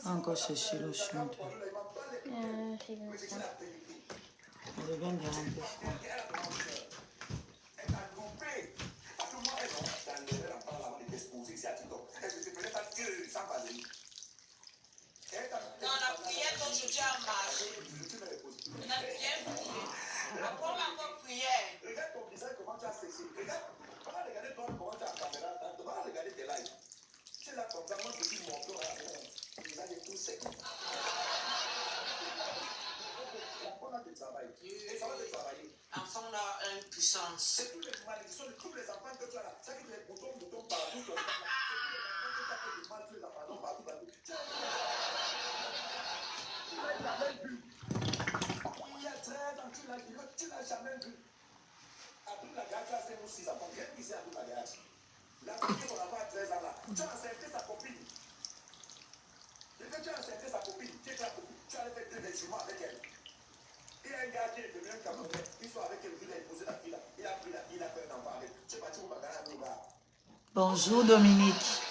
Encore chercher le chien. Je viens de rentrer froid. Dans la prière d'aujourd'hui a marché. On a bien prié. Après, on va encore prier. Regarde ton visage, comment tu as séché. Regarde, on va regarder toi, comment tu as la caméra. On va regarder tes lives. Tu es là comme ça, moi je dis mon corps, le visage est tout sec. On a du travail. Et ça va te travailler. Enfant là, une puissance. C'est tous les malédictions de tous les enfants que tu as là. Ça qui les boutons partout. Tu as fait du mal, tu les as partout. Jamais vu. Il y a 13 ans, tu l'as jamais vu. Abdul Laga, tu as 5 ou 6 ans. Viens ici, Abdul Laga. La fille qu'on a fait à 13 ans là, tu as accepté sa copine. Et quand tu as accepté sa copine, tu es ta copine, tu as fait 2 instruments avec elle. Il y a un gars qui est devenu un Camerounais, il soit avec elle, il a épousé la fille là, il a pris la fille, il a fait un enfant avec. Tu es parti au Bagara, au gars. Bonjour Dominique.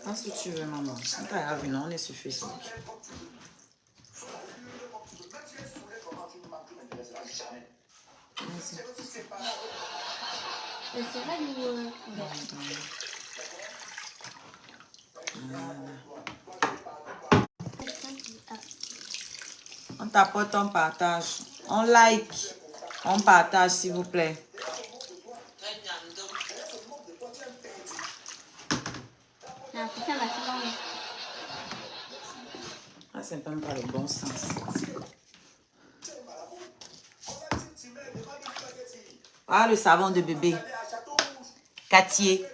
Ah, si tu veux, maman. C'est pas grave, non, on est sur Facebook. Vas-y. C'est vrai ou... On tapote, on partage. On like. On partage, s'il vous plaît. Ah, c'est même pas le bon sens. Ah, le savon de bébé. Cartier.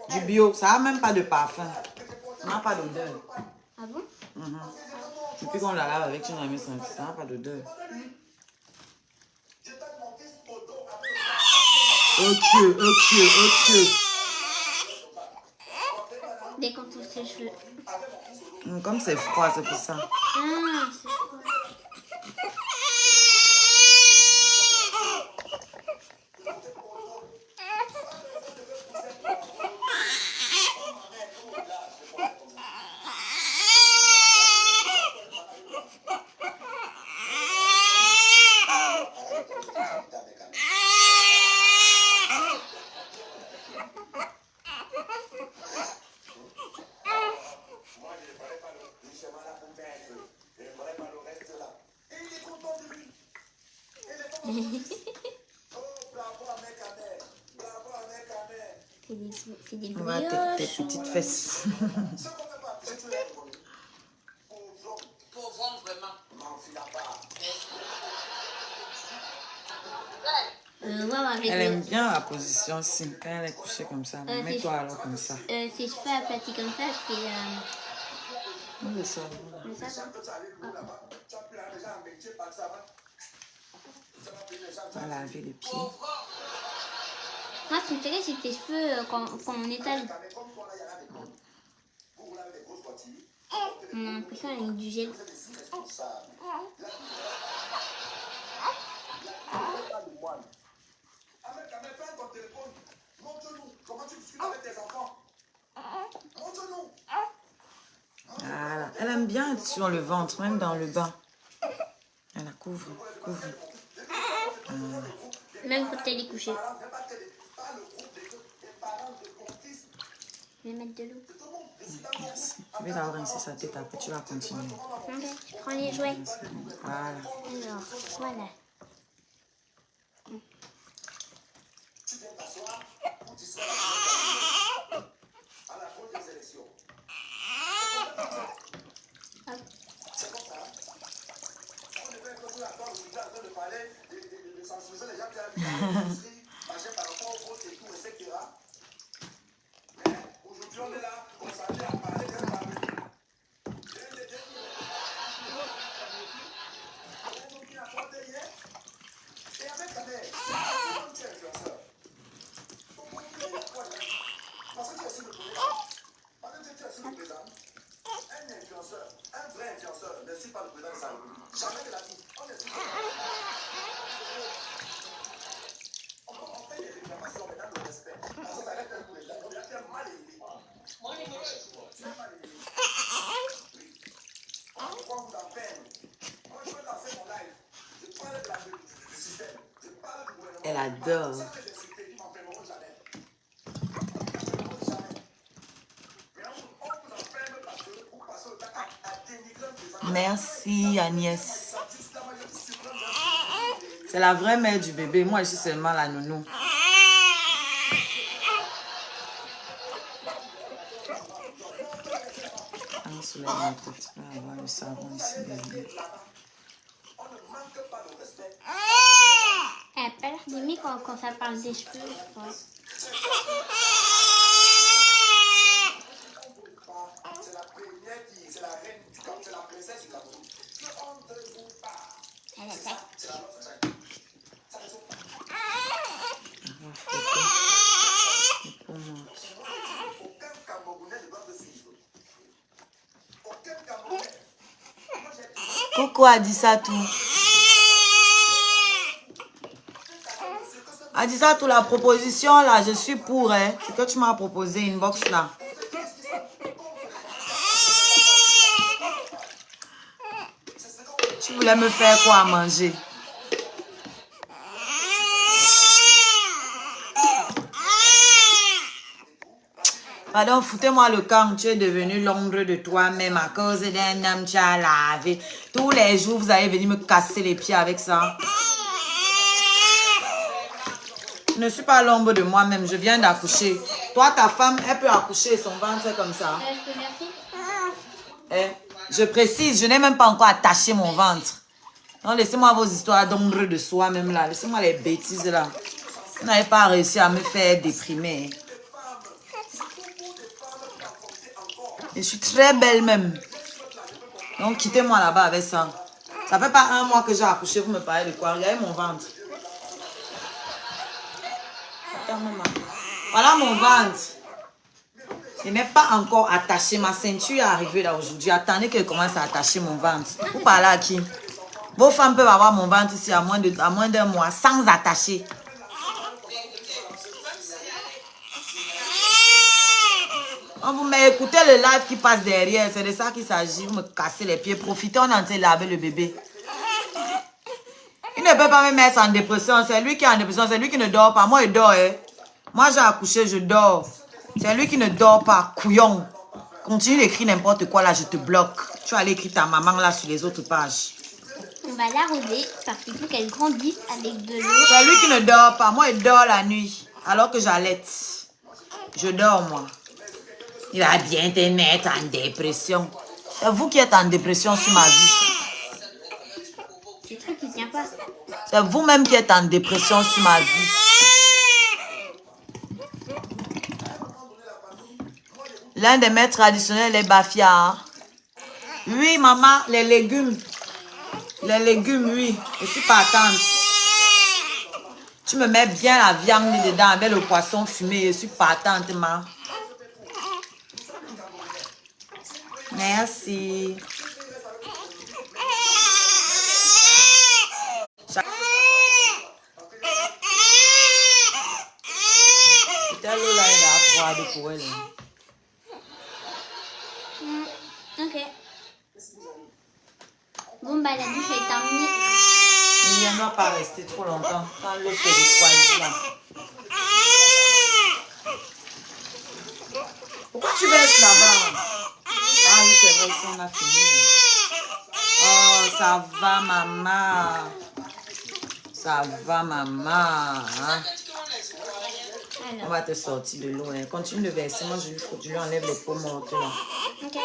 Du bio. Ça n'a même pas de parfum. Ça n'a pas d'odeur. Ah bon? Depuis qu'on la lave avec une amie, ça n'a pas d'odeur. Ok. Décontourne ses cheveux. Comme c'est froid, c'est pour ça. Ah, c'est froid. C'est des On va brioches. tes petites fesses. Elle aime bien la position aussi. Quand elle est couchée comme ça. Mets-toi alors comme ça. Si je fais aplati comme ça, c'est... Le savon. Le savon. On va laver les pieds. Moi, ce qui me fait rire, c'est que tes cheveux, quand on étale, on a l'impression avec du gel. Voilà. Elle aime bien être sur le ventre, même dans le bain. Elle la couvre. Même quand elle est couchée. Je vais mettre de l'eau. Merci. Je vais d'abord rincer sa tête, après tu vas continuer. Ok, je prends les jouets. Voilà. Alors, voilà. j'adore. Merci Agnès. C'est la vraie mère du bébé. Moi, je suis seulement la nounou. Un soleil dans tête. Tu peux avoir le savon ici. Elle a pas l'air d'aimer quand ça parle des cheveux, je crois. C'est la première fille, c'est la reine du Cameroun, c'est la princesse du Cameroun. Je honte de vous pas. Elle attaque. C'est la nôtre, ça. Ça ne sont pas. Aucun Camerounais ne doit te suivre. Aucun Camerounais. Coucou Adisatou. Adisatou, la proposition là, je suis pour. Hein. C'est que tu m'as proposé une box là. Tu voulais me faire quoi à manger? Pardon, foutez-moi le camp. Tu es devenu l'ombre de toi-même à cause d'un homme tu as lavé. Tous les jours, vous allez venir me casser les pieds avec ça. Je ne suis pas l'ombre de moi-même. Je viens d'accoucher. Toi, ta femme, elle peut accoucher son ventre comme ça. Je peux merci. Je précise, je n'ai même pas encore attaché mon ventre. Non, laissez-moi vos histoires d'ombre de soi-même là. Laissez-moi les bêtises là. Vous n'avez pas réussi à me faire déprimer. Je suis très belle même. Donc, quittez-moi là-bas avec ça. Ça fait pas 1 mois que j'ai accouché. Vous me parlez de quoi? Regardez mon ventre. Attends, maman. Voilà mon ventre. Je n'ai pas encore attaché. Ma ceinture est arrivée là aujourd'hui. Attendez qu'elle commence à attacher mon ventre. Vous parlez à qui? Vos femmes peuvent avoir mon ventre ici à moins d'1 mois sans attacher. Vous m'écoutez le live qui passe derrière. C'est de ça qu'il s'agit. Vous me cassez les pieds. Profitez, on est en train de laver le bébé. Il ne peut pas me mettre en dépression. C'est lui qui est en dépression. C'est lui qui ne dort pas. Moi, il dort. Hein. Moi, j'ai accouché, je dors. C'est lui qui ne dort pas. Couillon. Continue d'écrire n'importe quoi là, je te bloque. Tu vas aller écrire ta maman là sur les autres pages. On va l'arroser parce qu'il faut qu'elle grandisse avec de l'eau. C'est lui qui ne dort pas. Moi, il dort la nuit. Alors que j'allaite. Je dors, moi. Il va bien te mettre en dépression. C'est vous qui êtes en dépression sur ma vie. C'est truc qui tient pas. C'est vous-même qui êtes en dépression sur ma vie. L'un des mets traditionnels est bafia. Hein? Oui, maman, les légumes. Les légumes, oui. Je suis partante. Tu me mets bien la viande dedans avec le poisson fumé. Je suis partante, maman. Merci. Telle eau là, elle est froide pour elle. Ok. Bon, bah la douche est terminée. Il ne doit pas rester trop longtemps. Quand l'eau se refroidit là. Pourquoi tu baisses là-bas? Ah oui, c'est vrai, on a fini. Oh, ça va, maman. Ça va, maman. Hein? On va te sortir de l'eau. Hein. Continue de verser. Moi, je lui enlève les peaux mortes. Là. Ok.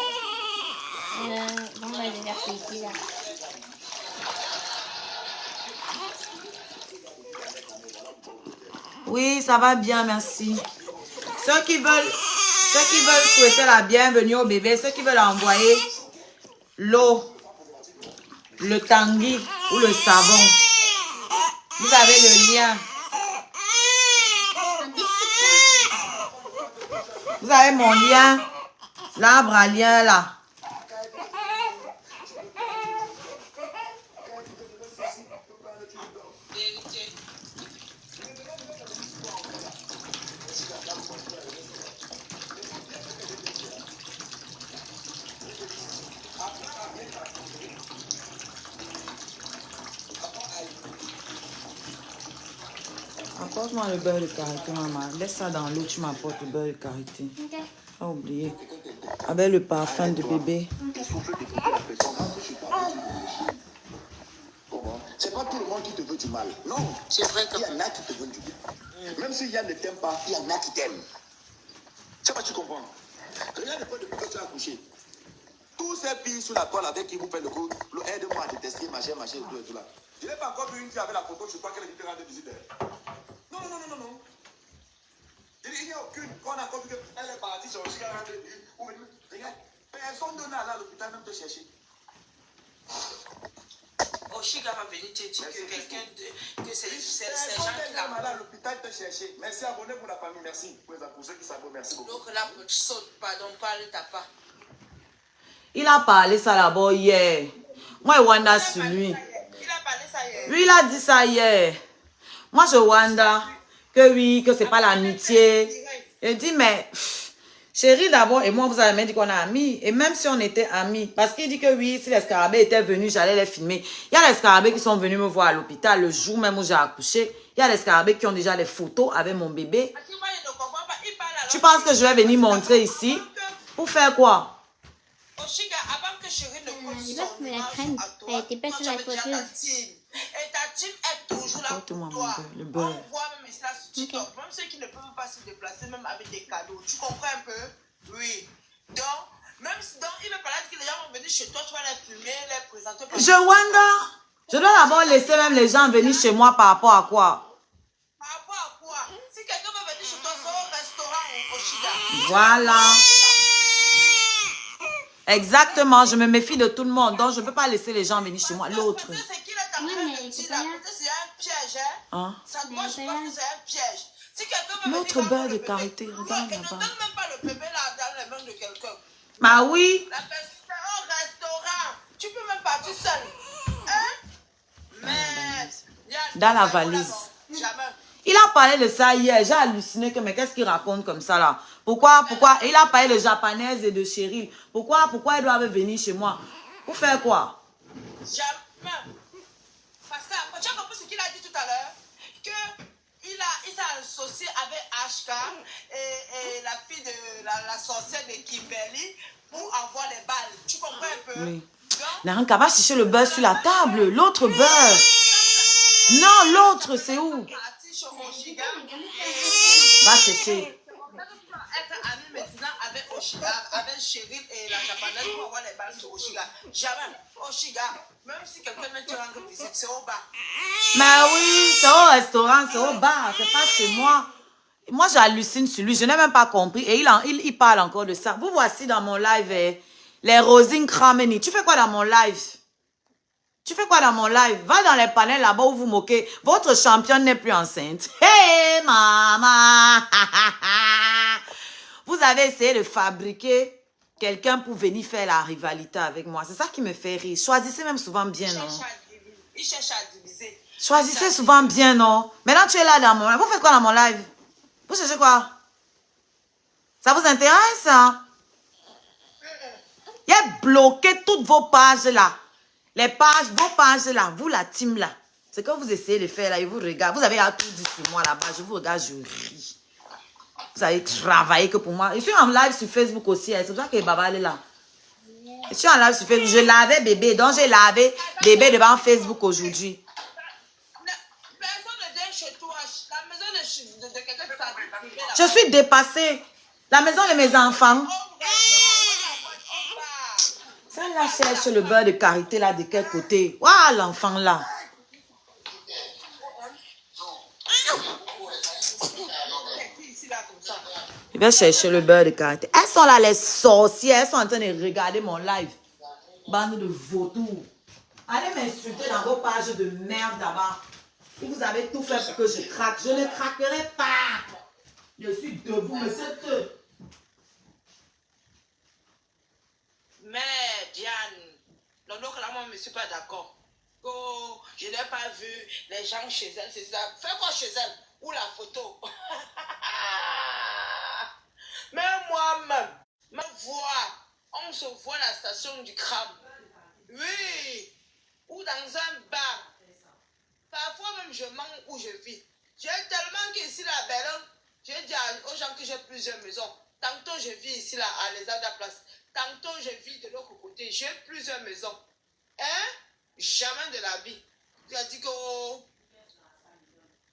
Bon, bah, je vais verser ici, là. Oui, ça va bien, merci. Ceux qui veulent souhaiter la bienvenue au bébé, ceux qui veulent envoyer l'eau, le tanguy ou le savon, vous avez le lien. Vous avez mon lien, l'arbre à lien là. Apporte-moi le beurre de karité, maman. Laisse ça dans l'eau, tu m'apportes le beurre de karité. Ok. Pas oublier. Avec le parfum de bébé. Tout souffle depuis la personne. Rentre chez toi, tu réfléchis. Comment? C'est pas tout le monde qui te veut du mal. Non, c'est vrai qu'il y en a qui te veulent du bien. Même s'il y en a qui ne t'aiment pas, il y en a qui t'aiment. C'est pas tu comprends. Regarde pas depuis que tu as accouché. Tous ces filles sur la toile avec qui vous faites le coup, aide-moi à détester, machin, tout là. Je n'ai pas encore vu une fille avec la photo sur toi qu'elle était rendue visite. Non. Il n'y a aucune. Quand on a compris qu'elle est partie sur le chien, regarde, personne ne l'a à l'hôpital même te chercher. Oshiga va venir te dire que quelqu'un que c'est gens qui l'ont l'ont. à l'hôpital te chercher. Merci, abonnez-vous la famille, merci. Pour ceux qui s'abonnent, merci beaucoup. Donc là, saute, pardon, parle ta part. Il a parlé ça là-bas hier. Moi, je wonder sur lui. Il a parlé ça hier. Lui, il a dit ça hier. Moi, je wonder que oui, que c'est pas l'amitié. Il dit, mais chérie d'abord et moi, vous avez même dit qu'on est amis. Et même si on était amis, parce qu'il dit que oui, si les scarabées étaient venus, j'allais les filmer. Il y a les scarabées qui sont venus me voir à l'hôpital le jour même où j'ai accouché. Il y a les scarabées qui ont déjà les photos avec mon bébé. Parce que moi, je ne comprends pas. Il parle alors. Tu penses que je vais venir montrer ici? Pour faire quoi? Oshiga, avant que chérie ne pose Je son pense que la image crème à toi, a été pas toi, sur tu la avais déjà coiffeuse. ta team. Et ta team est toujours là Apporte-moi pour mon toi. beurre, le beurre. On voit même ça sur TikTok. Même ceux qui ne peuvent pas se déplacer, même avec des cadeaux. Tu comprends un peu? Oui. Donc, même si donc, il me parlait que les gens vont venir chez toi, tu vas les filmer, les présenter. Je wonder. Je dois d'abord laisser même les gens venir chez moi par rapport à quoi? Par rapport à quoi? Si quelqu'un veut venir chez toi, c'est au restaurant au Oshiga. Voilà. Exactement, je me méfie de tout le monde. Donc, je ne peux pas laisser les gens venir chez moi. L'autre. Peut-être c'est qu'il est en Oui, train mais de dire c'est là. pas Peut-être c'est un piège, hein? Hein? Ça, moi, Mais je c'est pense pas que c'est un piège. Si quelqu'un veut venir L'autre prendre beurre le de bébé, karité, non, regarde ne donne là-bas. même pas le bébé là dans les mains de quelqu'un. Bah oui. La personne est au restaurant. Tu peux même partir seul. Hein? Mais, Dans la valise. Jamais. Il a parlé de ça hier. J'ai halluciné que, mais qu'est-ce qu'il raconte comme ça là? Pourquoi? Il a parlé de japonaise et de Cheryl. Pourquoi ils doivent venir chez moi? Pour faire quoi? Jamais. Parce que tu as compris ce qu'il a dit tout à l'heure? Il s'est associé avec HK et la fille de la sorcière de Kimberly pour avoir les balles. Tu comprends un peu? Oui. Donc, Naranka, va chercher le beurre sur la table. L'autre beurre. Non, l'autre, c'est où? parti chez Oshiga. Va chercher. Être ami maintenant avec Oshiga, avec Cheryl et la japonaise pour avoir les balles sur Oshiga. Jamais. Oshiga, même si quelqu'un ne te rend visite, c'est au bar. Mais oui, c'est au restaurant, c'est au bar, c'est pas chez moi. Moi, j'hallucine sur lui, je n'ai même pas compris. Et il parle encore de ça. Vous voici dans mon live, les Rosine Krameni. Tu fais quoi dans mon live? Tu fais quoi dans mon live? Va dans les panels là-bas où vous moquez. Votre championne n'est plus enceinte. Hey, maman! Vous avez essayé de fabriquer quelqu'un pour venir faire la rivalité avec moi. C'est ça qui me fait rire. Choisissez même souvent bien, non? Il cherche à diviser. Choisissez souvent bien, non? Maintenant, tu es là dans mon live. Vous faites quoi dans mon live? Vous cherchez quoi? Ça vous intéresse, hein? Il a bloqué toutes vos pages là. Les pages, vos pages là. Vous, la team là. C'est que vous essayez de faire là. Et vous regardez. Vous avez tout dit sur moi là-bas. Je vous regarde, je ris. Vous avez travaillé que pour moi. Je suis en live sur Facebook aussi. C'est pour ça que Baba est là. Je suis en live sur Facebook. Je lavais bébé. Donc, j'ai lavé bébé devant Facebook aujourd'hui. Personne ne vient chez toi. La maison de quelqu'un qui s'habille privé là. Je suis dépassée. La maison de mes enfants. Ça là cherche le beurre de karité là de quel côté? Waouh, l'enfant là. Je vais chercher le beurre de karité. Elles sont là les sorcières. Elles sont en train de regarder mon live. Bande de vautours. Allez m'insulter dans vos pages de merde là-bas. Vous avez tout fait pour que je craque. Je ne craquerai pas. Je suis debout, monsieur. Mais Diane, non, donc là, moi, je ne suis pas d'accord. Oh, je n'ai pas vu les gens chez elle, c'est ça. Fais quoi chez elle? Ou la photo? Mais moi-même, me voir, on se voit à la station du Cram. Oui, ou dans un bar. Parfois même, je manque où je vis. J'ai tellement qu'ici, là, Berlin, j'ai dit aux gens que j'ai plusieurs maisons. Tantôt, je vis ici, là, à l'Ezada Place. Tantôt, je vis de l'autre côté. J'ai plusieurs maisons. Hein? Jamais de la vie. Tu as dit que... oh,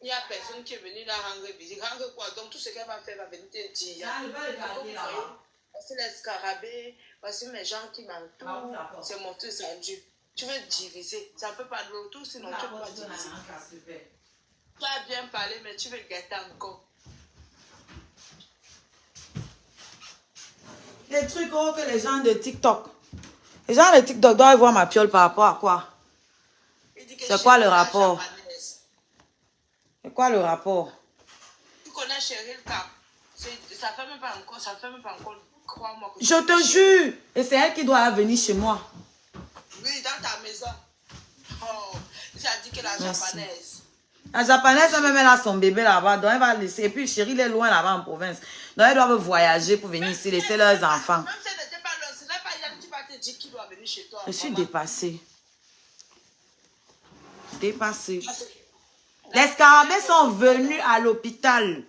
il n'y a personne qui est venu là rendre visite. Rendre quoi? Donc, tout ce qu'elle va faire va venir te dire. Voici les scarabées, voici mes gens qui m'entourent. C'est mon truc, c'est Dieu. Tu veux diviser. Ça ne peut pas de l'autre, sinon tu ne peux pas diviser. Tu as bien parlé, mais tu veux gâter encore. Les trucs que les gens de TikTok. Les gens de TikTok doivent voir ma piole par rapport à quoi? C'est quoi le rapport? C'est quoi le rapport? Tu connais Cheryl Cap. Ça fait même pas encore, crois-moi. Je te jure. Et c'est elle qui doit venir chez moi. Oui, dans ta maison. Oh, tu as dit que la japonaise. La japonaise, même elle a son bébé là-bas. Donc elle va laisser. Et puis Cheryl est loin là-bas en province. Donc elle doit voyager pour venir ici, laisser leurs enfants. Même si elle n'était pas là, ce n'est pas Yann qui va te dire qu'il doit venir chez toi. Je suis dépassée. Dépassée. Les scarabées sont venus à l'hôpital.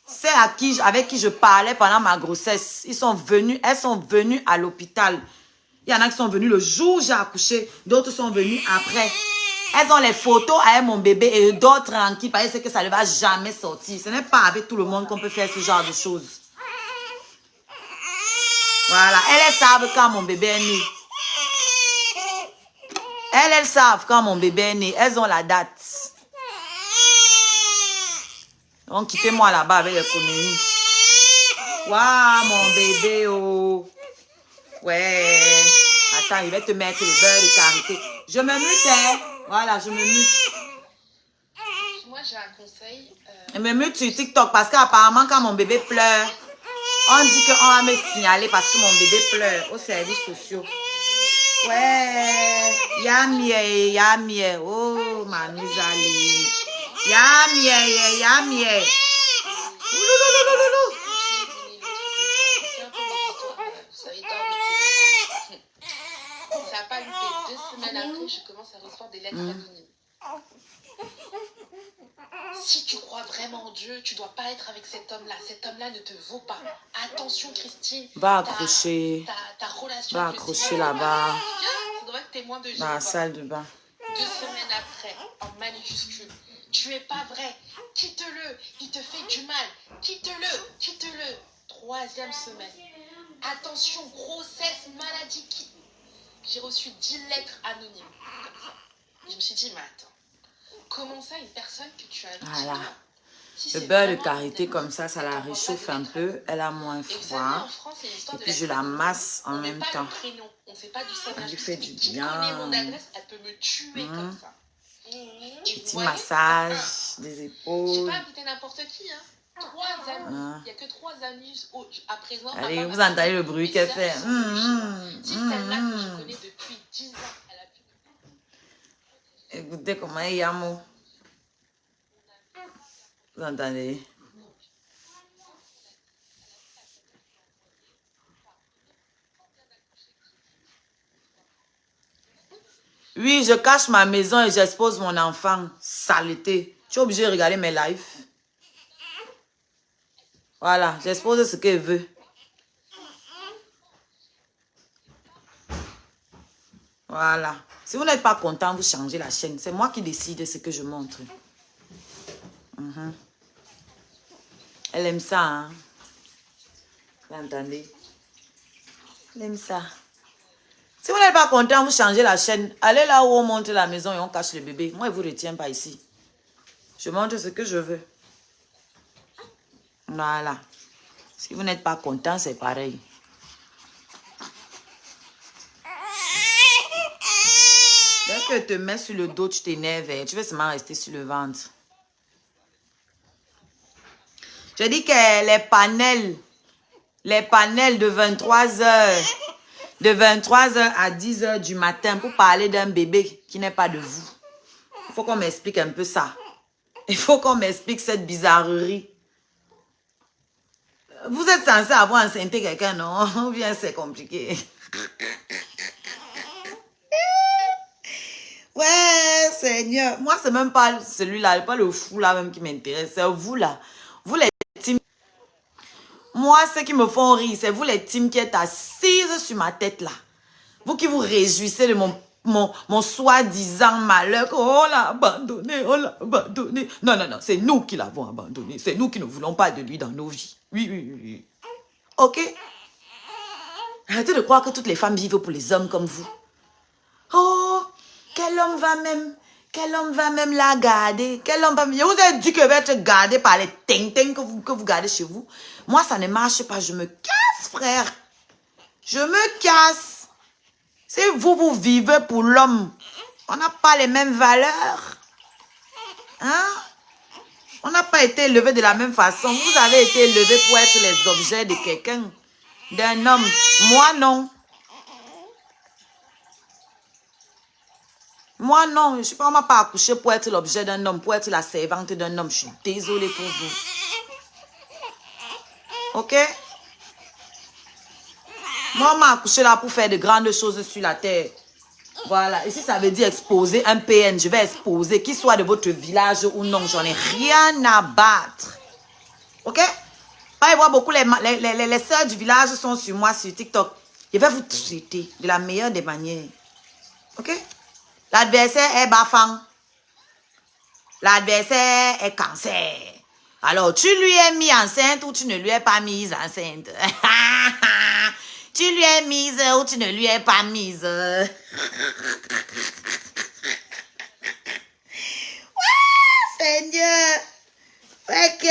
C'est avec qui je parlais pendant ma grossesse. Elles sont venues à l'hôpital. Il y en a qui sont venus le jour où j'ai accouché. D'autres sont venus après. Elles ont les photos avec mon bébé et d'autres tranquilles. Parce que ça ne va jamais sortir. Ce n'est pas avec tout le monde qu'on peut faire ce genre de choses. Voilà. Elles savent quand mon bébé est né. Elles savent quand mon bébé est né. Elles ont la date. Donc, quittez-moi là-bas avec les conneries. Waouh, mon bébé, oh. Ouais. Attends, je vais te mettre le beurre de karité. Je me mute, hein. Voilà, je me mute. Moi, j'ai un conseil. Je me mute sur TikTok parce qu'apparemment, quand mon bébé pleure, on dit qu'on va me signaler parce que mon bébé pleure aux services sociaux. Ouais. Yamie. Oh, ma mise à l'eau. Yamie. Oulouloulouloulou. Ça n'a pas loupé. 2 semaines après, je commence à recevoir des lettres anonymes. Si tu crois vraiment en Dieu, tu ne dois pas être avec cet homme-là. Cet homme-là ne te vaut pas. Attention, Christine. Va accrocher. Ta relation Va avec le accrocher Seigneur. là-bas. Ça doit être témoin de Jéhovah. Dans la salle de bain. 2 semaines après, en majuscule, tu es pas vrai. Quitte-le. Il te fait du mal. Quitte-le. 3e semaine. Attention, grossesse, maladie. J'ai reçu 10 lettres anonymes. Comme ça. Je me suis dit, mais attends. Comment ça, une personne que tu as Voilà. Si Le c'est beurre de vraiment karité un comme ça la t'envoie réchauffe pas de un lettres peu. anonymes. Elle a moins Et vous savez, froid. en France, c'est l'histoire Et de puis lettres je la anonymes. masse en On met même pas temps. le prénom, on fait pas du sénage. lui fait du Qui bien. connaît mon adresse, elle peut me tuer comme ça. Et vous Petit voyez, massage des j'ai épaules. pas invité n'importe qui, hein. 3 amis. Il n'y a que 3 amis à présent. Allez, à part vous ma entendez le fille, bruit mes qu'elle sœurs fait. qui sont venues chez moi. Si celle-là que je Mmh. connais depuis 10 ans, elle a pu. Écoutez comment il y a mot. Vous entendez? Oui, je cache ma maison et j'expose mon enfant. Saleté. Je suis obligée de regarder mes lives. Voilà, j'expose ce qu'elle veut. Voilà. Si vous n'êtes pas content, vous changez la chaîne. C'est moi qui décide de ce que je montre. Elle aime ça, hein? Vous entendez? Elle aime ça. Si vous n'êtes pas content, vous changez la chaîne. Allez là où on monte la maison et on cache le bébé. Moi, je ne vous retiens pas ici. Je montre ce que je veux. Voilà. Si vous n'êtes pas content, c'est pareil. Dès que tu te mets sur le dos, tu t'énerves. Tu veux seulement rester sur le ventre. Je dis que les panels de 23h, de 23h à 10h du matin pour parler d'un bébé qui n'est pas de vous. Il faut qu'on m'explique un peu ça. Il faut qu'on m'explique cette bizarrerie. Vous êtes censé avoir enceinté quelqu'un, non? Ou bien c'est compliqué? Ouais, Seigneur. Moi, c'est même pas celui-là, pas le fou là même qui m'intéresse. C'est vous là. Vous les teams. Moi, ceux qui me font rire, c'est vous les teams qui êtes assises sur ma tête là. Vous qui vous réjouissez de mon soi-disant malheur. Oh, on l'a abandonné, on l'a abandonné. Non, non, non, c'est nous qui l'avons abandonné. C'est nous qui ne voulons pas de lui dans nos vies. Oui, oui, oui, oui. Ok? Arrêtez de croire que toutes les femmes vivent pour les hommes comme vous. Oh, quel homme va même la garder? Quel homme va même... Je vous ai dit que je vais être gardé par les ting-ting que vous gardez chez vous. Moi, ça ne marche pas. Je me casse, frère. Je me casse. Si vous vivez pour l'homme, on n'a pas les mêmes valeurs. Hein? On n'a pas été élevés de la même façon. Vous avez été élevés pour être les objets de quelqu'un, d'un homme. Moi, non. Moi, non. Je ne suis pas, on m'a pas accouché pour être l'objet d'un homme, pour être la servante d'un homme. Je suis désolée pour vous. Ok? Moi, on m'a accouché là pour faire de grandes choses sur la terre. Voilà. Ici, ça veut dire exposer un PN. Je vais exposer, qu'il soit de votre village ou non. J'en ai rien à battre. Ok? Pas y voir beaucoup, les sœurs du village sont sur moi, sur TikTok. Je vais vous traiter de la meilleure des manières. Ok? L'adversaire est Bafang. L'adversaire est Cancer. Alors, tu lui es mis enceinte ou tu ne lui es pas mise enceinte? Tu lui es mise ou tu ne lui es pas mise? Seigneur. Ok.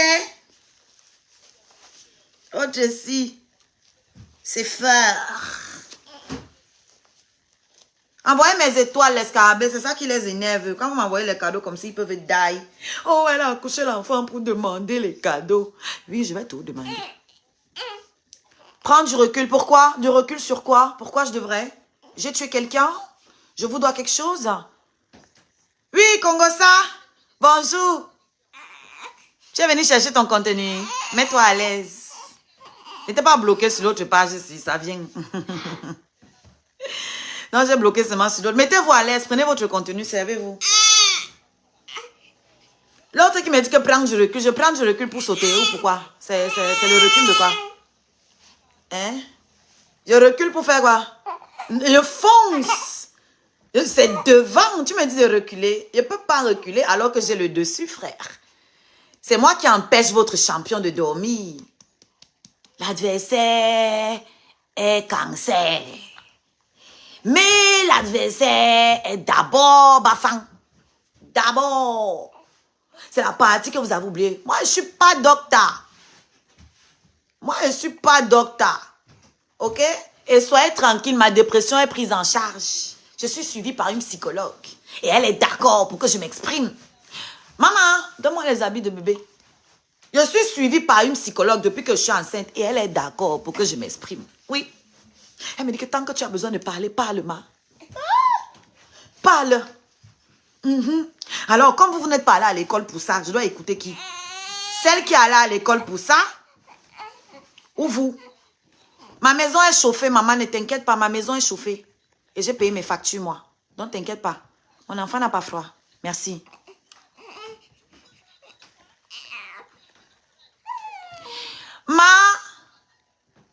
Autre si. C'est fort. Envoyez mes étoiles, les scarabées, c'est ça qui les énerve. Quand vous m'envoyez les cadeaux comme ça, ils peuvent die. Oh, elle a accouché l'enfant pour demander les cadeaux. Oui, je vais tout demander. Prendre du recul. Pourquoi? Du recul sur quoi? Pourquoi je devrais? J'ai tué quelqu'un? Je vous dois quelque chose? Oui, Congosa. Bonjour. Tu es venu chercher ton contenu. Mets-toi à l'aise. N'était pas bloqué sur l'autre page ici, ça vient. Non, j'ai bloqué seulement sur l'autre. Mettez-vous à l'aise, prenez votre contenu, servez-vous. L'autre qui me dit que prendre du recul, je prends du recul pour sauter. Ou pourquoi? C'est le recul de quoi? Hein? Je recule pour faire quoi? Je fonce. C'est devant. Tu me dis de reculer. Je ne peux pas reculer alors que j'ai le dessus, frère. C'est moi qui empêche votre champion de dormir. L'adversaire est Cancer. Mais l'adversaire est d'abord Bafang. D'abord. C'est la partie que vous avez oubliée. Moi, je ne suis pas docteur. Moi, je ne suis pas docteur. Ok? Et soyez tranquille, ma dépression est prise en charge. Je suis suivie par une psychologue. Et elle est d'accord pour que je m'exprime. Maman, donne-moi les habits de bébé. Je suis suivie par une psychologue depuis que je suis enceinte. Et elle est d'accord pour que je m'exprime. Oui. Elle me dit que tant que tu as besoin de parler, parle-moi. Parle. Alors, comme vous n'êtes pas allé à l'école pour ça, je dois écouter qui? Celle qui est allée à l'école pour ça? Ou vous? Ma maison est chauffée, maman, ne t'inquiète pas, ma maison est chauffée. Et j'ai payé mes factures, moi. Donc, t'inquiète pas. Mon enfant n'a pas froid. Merci.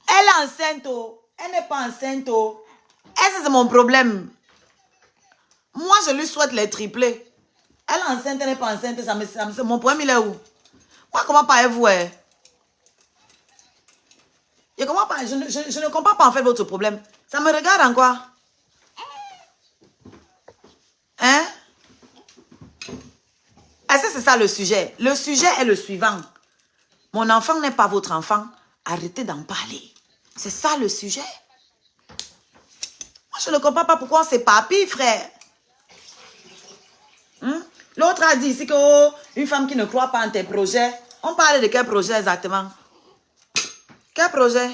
Elle est enceinte, oh. Elle n'est pas enceinte, oh. Est-ce que c'est mon problème? Moi, je lui souhaite les triplés. Elle est enceinte, elle n'est pas enceinte. Mon problème, il est où? Moi, comment parlez-vous, hein? Je ne comprends pas en fait votre problème. Ça me regarde en quoi? Hein? Est-ce que c'est ça le sujet? Le sujet est le suivant. Mon enfant n'est pas votre enfant. Arrêtez d'en parler. C'est ça le sujet. Moi, je ne comprends pas pourquoi on s'épapille, frère. L'autre a dit ici que oh, une femme qui ne croit pas en tes projets. On parle de quel projet exactement? Quel projet?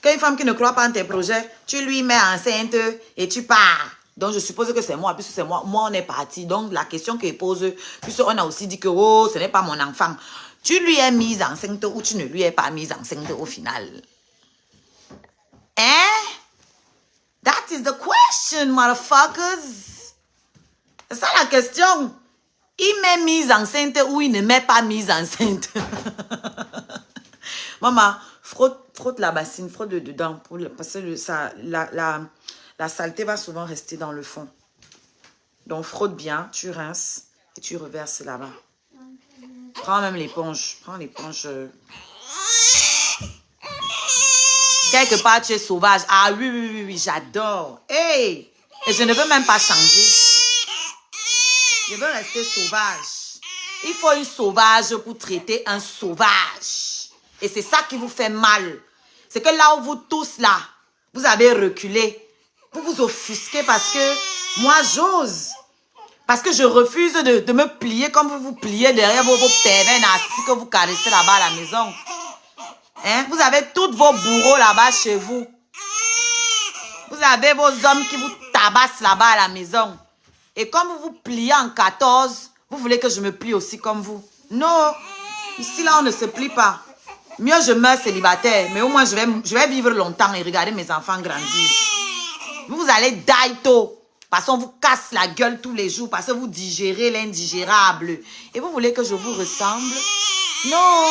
Qu'une femme qui ne croit pas en tes projets, tu lui mets enceinte et tu pars. Donc, je suppose que c'est moi, puisque c'est moi. Moi, on est parti. Donc, la question qu'elle pose, puisqu'on a aussi dit que oh, ce n'est pas mon enfant. Tu lui es mise enceinte ou tu ne lui es pas mise enceinte au final? Hein? That is the question, motherfuckers. C'est ça la question. Il met mise enceinte ou il ne met pas mise enceinte. Maman, frotte la bassine, frotte dedans. Parce que la saleté va souvent rester dans le fond. Donc, frotte bien, tu rinces et tu reverses là-bas. Prends même l'éponge. Prends l'éponge. Quelque part, tu es sauvage. Ah oui, j'adore. Hey! Et je ne veux même pas changer. Je veux rester sauvage. Il faut une sauvage pour traiter un sauvage. Et c'est ça qui vous fait mal. C'est que là où vous tous là, vous avez reculé. Vous vous offusquez parce que moi j'ose. Parce que je refuse de me plier comme vous vous pliez derrière vos pervers assis que vous caressez là-bas à la maison. Hein? Vous avez tous vos bourreaux là-bas chez vous. Vous avez vos hommes qui vous tabassent là-bas à la maison. Et comme vous vous pliez en 14, vous voulez que je me plie aussi comme vous. Non. Ici, là, on ne se plie pas. Mieux, je meurs célibataire. Mais au moins, je vais vivre longtemps et regarder mes enfants grandir. Vous allez die tôt. Parce qu'on vous casse la gueule tous les jours. Parce que vous digérez l'indigérable. Et vous voulez que je vous ressemble? Non.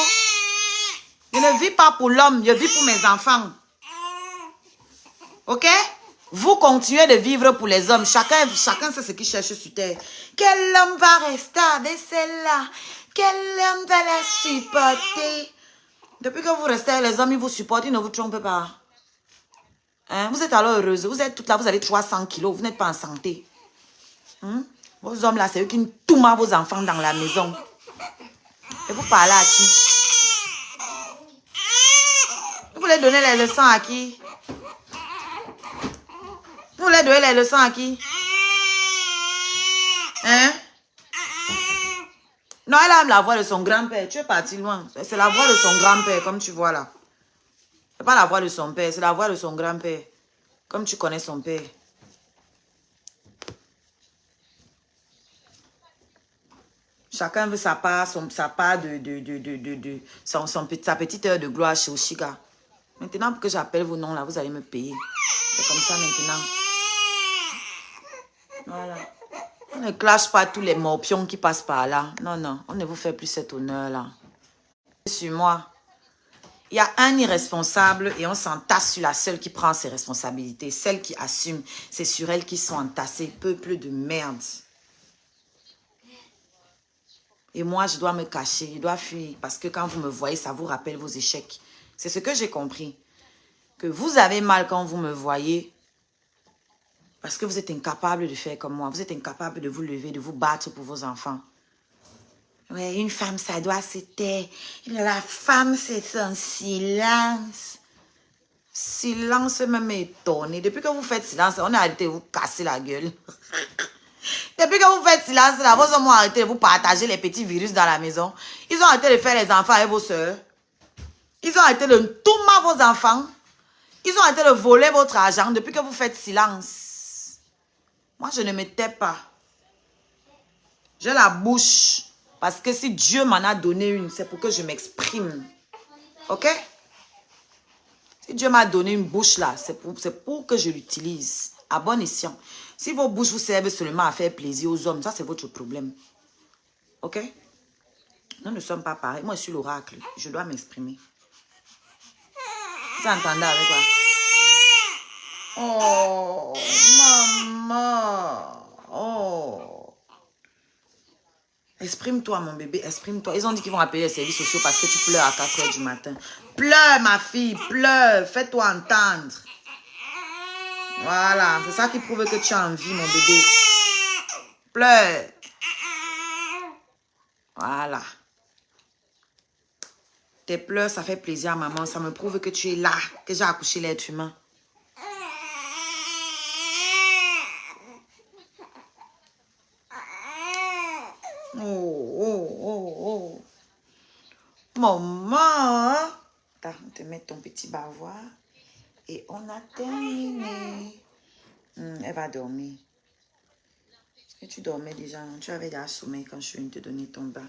Je ne vis pas pour l'homme. Je vis pour mes enfants. Ok? Vous continuez de vivre pour les hommes. Chacun sait ce qu'il cherche sur terre. Quel homme va rester avec celle-là? Quel homme va la supporter? Depuis que vous restez avec les hommes, ils vous supportent, ils ne vous trompent pas. Hein? Vous êtes alors heureuse. Vous êtes toutes là, vous avez 300 kilos. Vous n'êtes pas en santé. Hein? Vos hommes là, c'est eux qui toument vos enfants dans la maison. Et vous parlez à qui? Vous voulez donner les leçons à qui? Vous voulez donner les leçons à qui? Hein? Non, elle a la voix de son grand-père. Tu es parti loin. C'est la voix de son grand-père, comme tu vois là. C'est pas la voix de son père, c'est la voix de son grand-père. Comme tu connais son père. Chacun veut sa part, sa petite heure de gloire chez Oshiga. Maintenant que j'appelle vos noms là, vous allez me payer. C'est comme ça maintenant. Voilà. On ne clash pas tous les morpions qui passent par là. Non, non, on ne vous fait plus cet honneur-là. Sur moi, il y a un irresponsable et on s'entasse sur la seule qui prend ses responsabilités. Celle qui assume, c'est sur elle qui sont entassées. Peuple de merde. Et moi, je dois me cacher, je dois fuir. Parce que quand vous me voyez, ça vous rappelle vos échecs. C'est ce que j'ai compris. Que vous avez mal quand vous me voyez. Parce que vous êtes incapable de faire comme moi. Vous êtes incapable de vous lever, de vous battre pour vos enfants. Ouais, une femme, ça doit se taire. La femme, c'est son silence. Silence même étonné. Depuis que vous faites silence, on a arrêté de vous casser la gueule. Depuis que vous faites silence, là, vos hommes ont arrêté de vous partager les petits virus dans la maison. Ils ont arrêté de faire les enfants avec vos soeurs. Ils ont arrêté de tout mal vos enfants. Ils ont arrêté de voler votre argent depuis que vous faites silence. Moi, je ne me tais pas. J'ai la bouche. Parce que si Dieu m'en a donné une, c'est pour que je m'exprime. Ok? Si Dieu m'a donné une bouche là, c'est pour que je l'utilise. À bon escient. Si vos bouches vous servent seulement à faire plaisir aux hommes, ça c'est votre problème. Ok? Nous ne sommes pas pareils. Moi, je suis l'oracle. Je dois m'exprimer. Vous entendez avec quoi? Oh, maman. Oh. Exprime-toi, mon bébé. Exprime-toi. Ils ont dit qu'ils vont appeler les services sociaux parce que tu pleures à 4 h du matin. Pleure, ma fille. Pleure. Fais-toi entendre. Voilà. C'est ça qui prouve que tu as envie, mon bébé. Pleure. Voilà. Tes pleurs, ça fait plaisir à maman. Ça me prouve que tu es là, que j'ai accouché l'être humain. Oh. Maman. Attends, on te met ton petit bavoir. Et on a terminé. Elle va dormir. Est-ce que tu dormais déjà? Tu avais déjà sommeil quand je suis venue te donner ton bain.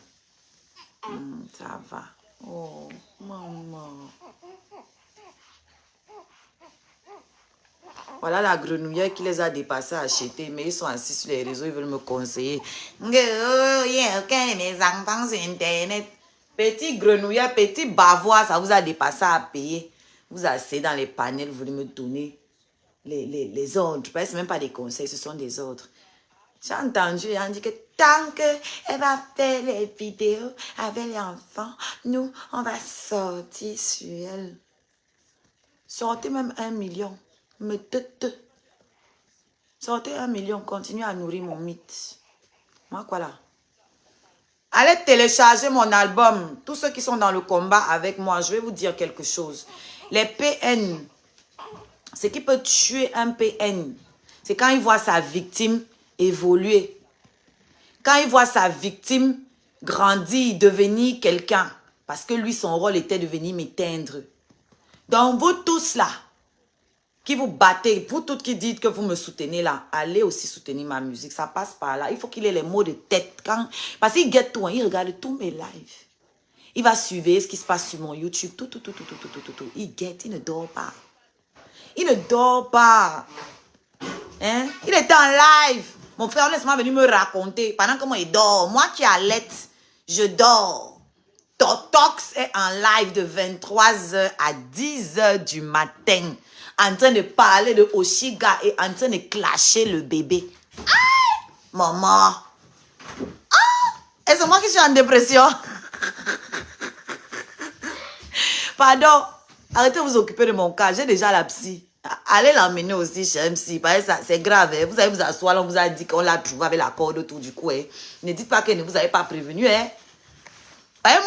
Ça va. Oh, maman. Voilà la grenouillère qui les a dépassés à acheter, mais ils sont assis sur les réseaux, ils veulent me conseiller. Il y a aucun de mes enfants sur Internet. Petit grenouillère, petit bavois, ça vous a dépassé à payer. Vous asseyez dans les panels, vous voulez me donner les ordres. Ce n'est même pas des conseils, ce sont des ordres. J'ai entendu, on dit que tant qu'elle va faire les vidéos avec les enfants, nous, on va sortir sur elle. Sortez même 1 million. Me sortez 1 million, continuez à nourrir mon mythe. Moi, quoi là? Allez télécharger mon album. Tous ceux qui sont dans le combat avec moi, je vais vous dire quelque chose. Les PN, ce qui peut tuer un PN, c'est quand il voit sa victime évoluer. Quand il voit sa victime grandir, devenir quelqu'un. Parce que lui, son rôle était de venir m'éteindre. Donc, vous tous là, qui vous battez, vous toutes qui dites que vous me soutenez là, allez aussi soutenir ma musique. Ça passe par là. Il faut qu'il ait les mots de tête. Parce qu'il guette tout, il regarde tous mes lives. Il va suivre ce qui se passe sur mon YouTube. Tout. Il guette, il ne dort pas. Il ne dort pas. Hein? Il était en live. Mon frère, laisse-moi venir me raconter. Pendant que moi, il dort. Moi qui allaite, je dors. Totox est en live de 23h à 10h du matin. En train de parler de Oshiga et en train de clasher le bébé. Aïe! Maman. Ah! Et c'est moi qui suis en dépression. Pardon. Arrêtez de vous occuper de mon cas. J'ai déjà la psy. Allez l'emmener aussi chez MC. C'est grave. Hein? Vous allez vous asseoir. On vous a dit qu'on l'a trouvé avec la corde autour du cou. Hein? Ne dites pas que ne vous avez pas prévenu. Hein?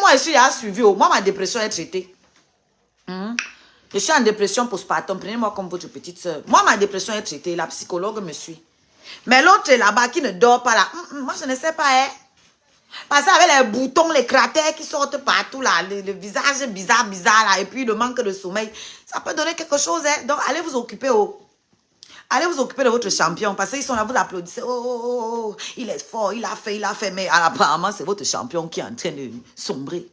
Moi, je suis là suivi. Moi, ma dépression est traitée. Je suis en dépression postpartum. Prenez-moi comme votre petite soeur. Moi, ma dépression est traitée. La psychologue me suit. Mais l'autre est là-bas qui ne dort pas là. Moi, je ne sais pas. Hein? Parce qu'avec les boutons, les cratères qui sortent partout là, le visage bizarre là, et puis le manque de sommeil, ça peut donner quelque chose. Hein? Donc, allez vous occuper. Allez vous occuper de votre champion. Parce qu'ils sont là, vous l'applaudissez. Oh, il est fort, il a fait. Mais apparemment, c'est votre champion qui est en train de sombrer.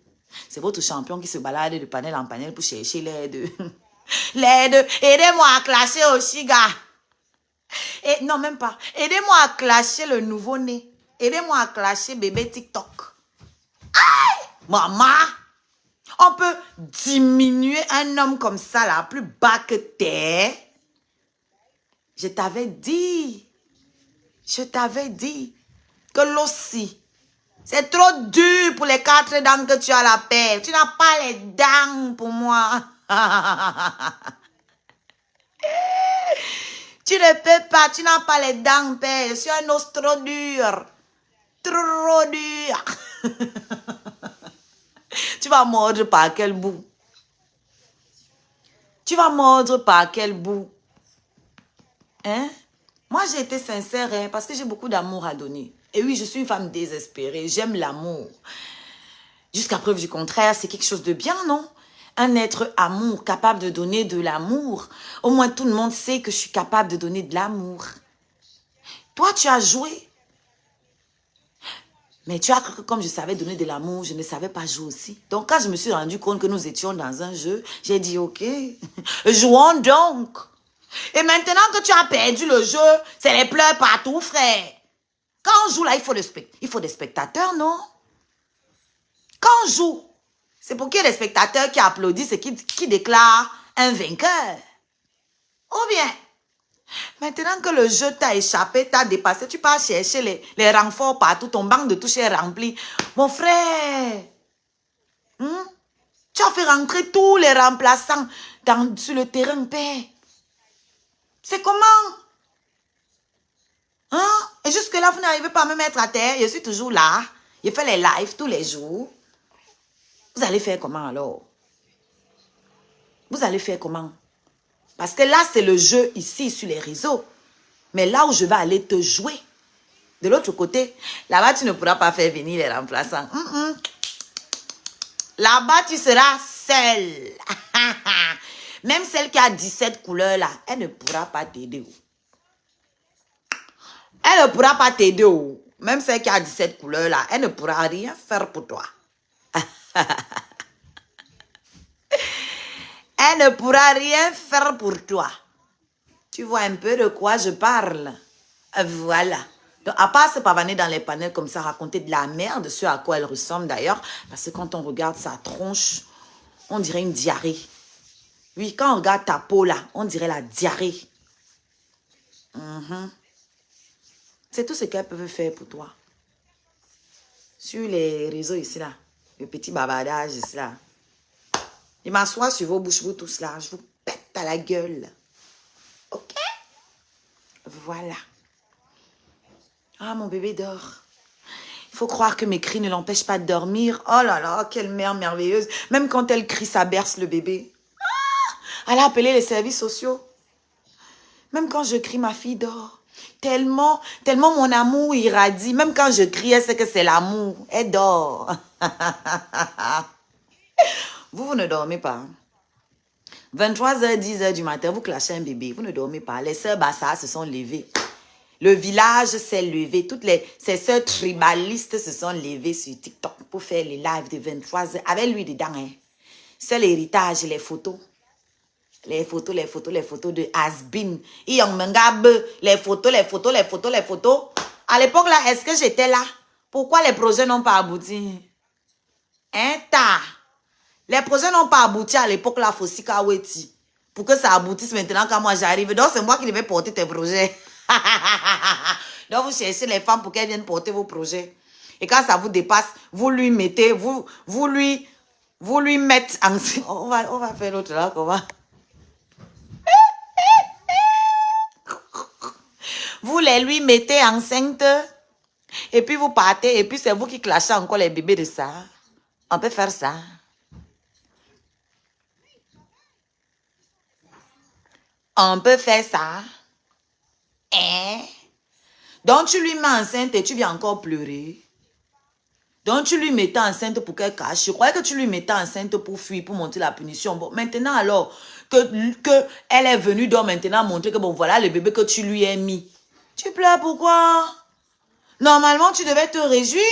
C'est votre champion qui se balade de panel en panel pour chercher l'aide. L'aide. Aidez-moi à clasher Oshiga. Et non, même pas. Aidez-moi à clasher le nouveau-né. Aidez-moi à clasher bébé TikTok. Aïe! Maman! On peut diminuer un homme comme ça, là, plus bas que terre. Je t'avais dit que l'ossi, c'est trop dur pour les 4 dents que tu as la paix. Tu n'as pas les dents pour moi. Tu ne peux pas, tu n'as pas les dents, père. Je suis un os trop dur. Trop dur. Tu vas mordre par quel bout? Tu vas mordre par quel bout? Hein? Moi, j'ai été sincère, hein, parce que j'ai beaucoup d'amour à donner. Et oui, je suis une femme désespérée. J'aime l'amour. Jusqu'à preuve du contraire, c'est quelque chose de bien, non? Un être amour, capable de donner de l'amour. Au moins, tout le monde sait que je suis capable de donner de l'amour. Toi, tu as joué. Mais tu as cru que comme je savais donner de l'amour, je ne savais pas jouer aussi. Donc, quand je me suis rendu compte que nous étions dans un jeu, j'ai dit, ok, jouons donc. Et maintenant que tu as perdu le jeu, c'est les pleurs partout, frère. Quand on joue là, il faut des spectateurs, non? Quand on joue, c'est pour qu'il y ait des spectateurs qui applaudissent et qui déclarent un vainqueur. Ou bien, maintenant que le jeu t'a échappé, t'a dépassé, tu pars chercher les renforts partout, ton banc de touche est rempli. Mon frère, tu as fait rentrer tous les remplaçants sur le terrain, père. C'est comment? Et jusque-là, vous n'arrivez pas à me mettre à terre. Je suis toujours là. Je fais les lives tous les jours. Vous allez faire comment alors? Vous allez faire comment? Parce que là, c'est le jeu ici sur les réseaux. Mais là où je vais aller te jouer, de l'autre côté, là-bas, tu ne pourras pas faire venir les remplaçants. Là-bas, tu seras seul. Même celle qui a 17 couleurs là, elle ne pourra pas t'aider. Elle ne pourra pas t'aider. Même celle qui a 17 couleurs là, elle ne pourra rien faire pour toi. Elle ne pourra rien faire pour toi. Tu vois un peu de quoi je parle. Voilà. Donc, à part se pavaner dans les panels comme ça, raconter de la merde, ce à quoi elle ressemble d'ailleurs, parce que quand on regarde sa tronche, on dirait une diarrhée. Oui, quand on regarde ta peau là, on dirait la diarrhée. C'est tout ce qu'elles peuvent faire pour toi. Sur les réseaux ici là, le petit bavardage ici là. Je m'assois sur vos bouches, vous tous là, je vous pète à la gueule. Ok? Voilà. Ah, mon bébé dort. Il faut croire que mes cris ne l'empêchent pas de dormir. Oh là là, quelle mère merveilleuse. Même quand elle crie, ça berce le bébé. Ah, elle a appelé les services sociaux. Même quand je crie, ma fille dort. Tellement mon amour irradie. Même quand je crie, elle sait que c'est l'amour. Elle dort. Vous ne dormez pas. 23h, 10h du matin, vous clashez un bébé. Vous ne dormez pas. Les sœurs Bassa se sont levées. Le village s'est levé. Ces sœurs tribalistes se sont levées sur TikTok pour faire les lives de 23h. Avec lui dedans. Hein. C'est l'héritage, les photos. Les photos de Asbin. Les photos. À l'époque là, est-ce que j'étais là? Pourquoi les projets n'ont pas abouti? Hein, ta? Les projets n'ont pas abouti à l'époque là, Fossika Weti. Pour que ça aboutisse maintenant quand moi j'arrive. Donc c'est moi qui devais porter tes projets. Donc vous cherchez les femmes pour qu'elles viennent porter vos projets. Et quand ça vous dépasse, vous lui mettez, vous lui mettez en... On va faire l'autre là, comment? Vous les lui mettez enceinte. Et puis vous partez. Et puis c'est vous qui clashez encore les bébés de ça. On peut faire ça. On peut faire ça. Hein? Donc tu lui mets enceinte et tu viens encore pleurer. Donc tu lui mettais enceinte pour qu'elle cache. Je croyais que tu lui mettais enceinte pour fuir, pour monter la punition. Bon, maintenant alors que elle est venue donc maintenant montrer que bon voilà le bébé que tu lui as mis. Tu pleures pourquoi? Normalement tu devais te réjouir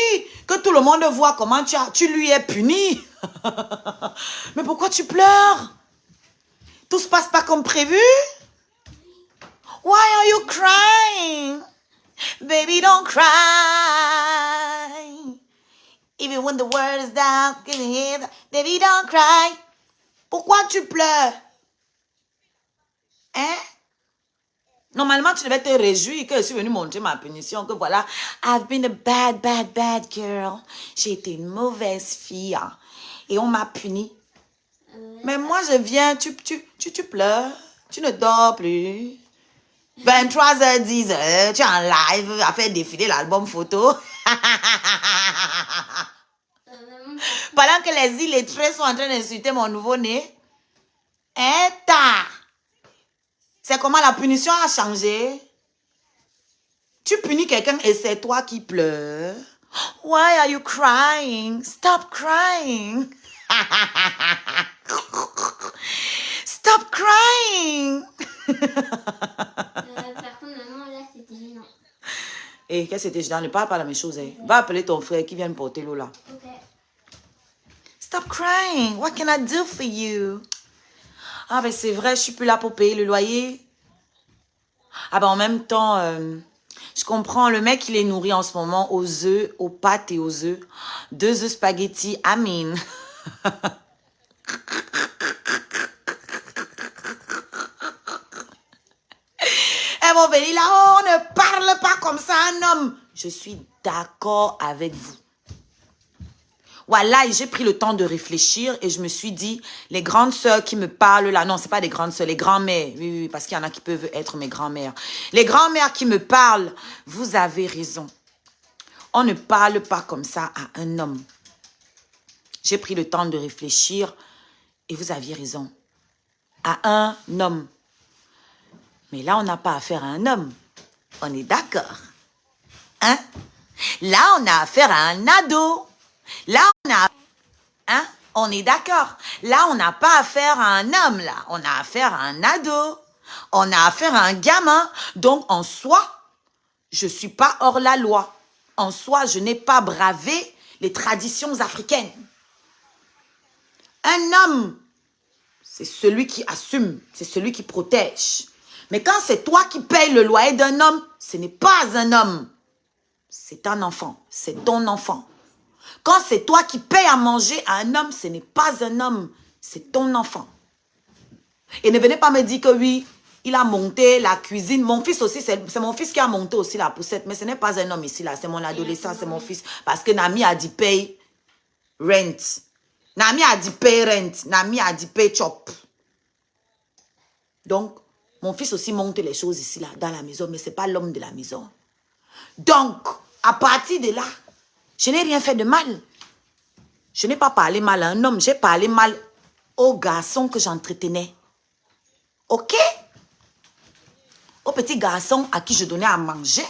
que tout le monde voit comment tu lui es puni. Mais pourquoi tu pleures? Tout se passe pas comme prévu? Why are you crying? Baby, don't cry. Even when the world is down, can you hear that? Baby, don't cry. Pourquoi tu pleures? Hein? Normalement, tu devais te réjouir que je suis venue montrer ma punition, que voilà, I've been a bad, bad, bad girl. J'ai été une mauvaise fille. Hein, et on m'a puni. Mais moi, je viens, tu pleures. Tu ne dors plus. 23h, 10h, tu es en live à faire défiler l'album photo. Pendant que les illettrés sont en train d'insulter mon nouveau-né. Hein, ta? C'est comment la punition a changé. Tu punis quelqu'un et c'est toi qui pleures. Why are you crying? Stop crying. Stop crying. Personnellement, là, c'était gênant. Et qu'est-ce que c'était gênant? Ne parle pas la même chose. Hein. Va appeler ton frère qui vient me porter l'eau là. Ok. Stop crying. What can I do for you? Ah ben c'est vrai, je suis plus là pour payer le loyer. Ah ben en même temps, je comprends, le mec il est nourri en ce moment aux œufs, aux pâtes et aux œufs. 2 œufs spaghetti, amin. Eh mon béni là, on ne parle pas comme ça un homme. Je suis d'accord avec vous. Voilà, j'ai pris le temps de réfléchir et je me suis dit, les grandes sœurs qui me parlent là, non, c'est pas des grandes sœurs, les grands-mères, oui, parce qu'il y en a qui peuvent être mes grands-mères. Les grands-mères qui me parlent, vous avez raison. On ne parle pas comme ça à un homme. J'ai pris le temps de réfléchir et vous aviez raison. À un homme. Mais là, on n'a pas affaire à un homme. On est d'accord. Hein? Là, on a affaire à un ado. Là, on est d'accord. Là, on n'a pas affaire à un homme, là. On a affaire à un ado. On a affaire à un gamin. Donc, en soi, je ne suis pas hors la loi. En soi, je n'ai pas bravé les traditions africaines. Un homme, c'est celui qui assume, c'est celui qui protège. Mais quand c'est toi qui payes le loyer d'un homme, ce n'est pas un homme. C'est un enfant. C'est ton enfant. Quand c'est toi qui payes à manger à un homme, ce n'est pas un homme. C'est ton enfant. Et ne venez pas me dire que oui, il a monté la cuisine. Mon fils aussi, c'est mon fils qui a monté aussi la poussette. Mais ce n'est pas un homme ici, là. C'est mon adolescent, c'est mon fils. Parce que Nami a dit paye rent. Nami a dit paye rent. Nami a dit paye chop. Donc, mon fils aussi monte les choses ici, là, dans la maison. Mais ce n'est pas l'homme de la maison. Donc, à partir de là, je n'ai rien fait de mal. Je n'ai pas parlé mal à un homme. J'ai parlé mal au garçon que j'entretenais. OK? Au petit garçon à qui je donnais à manger,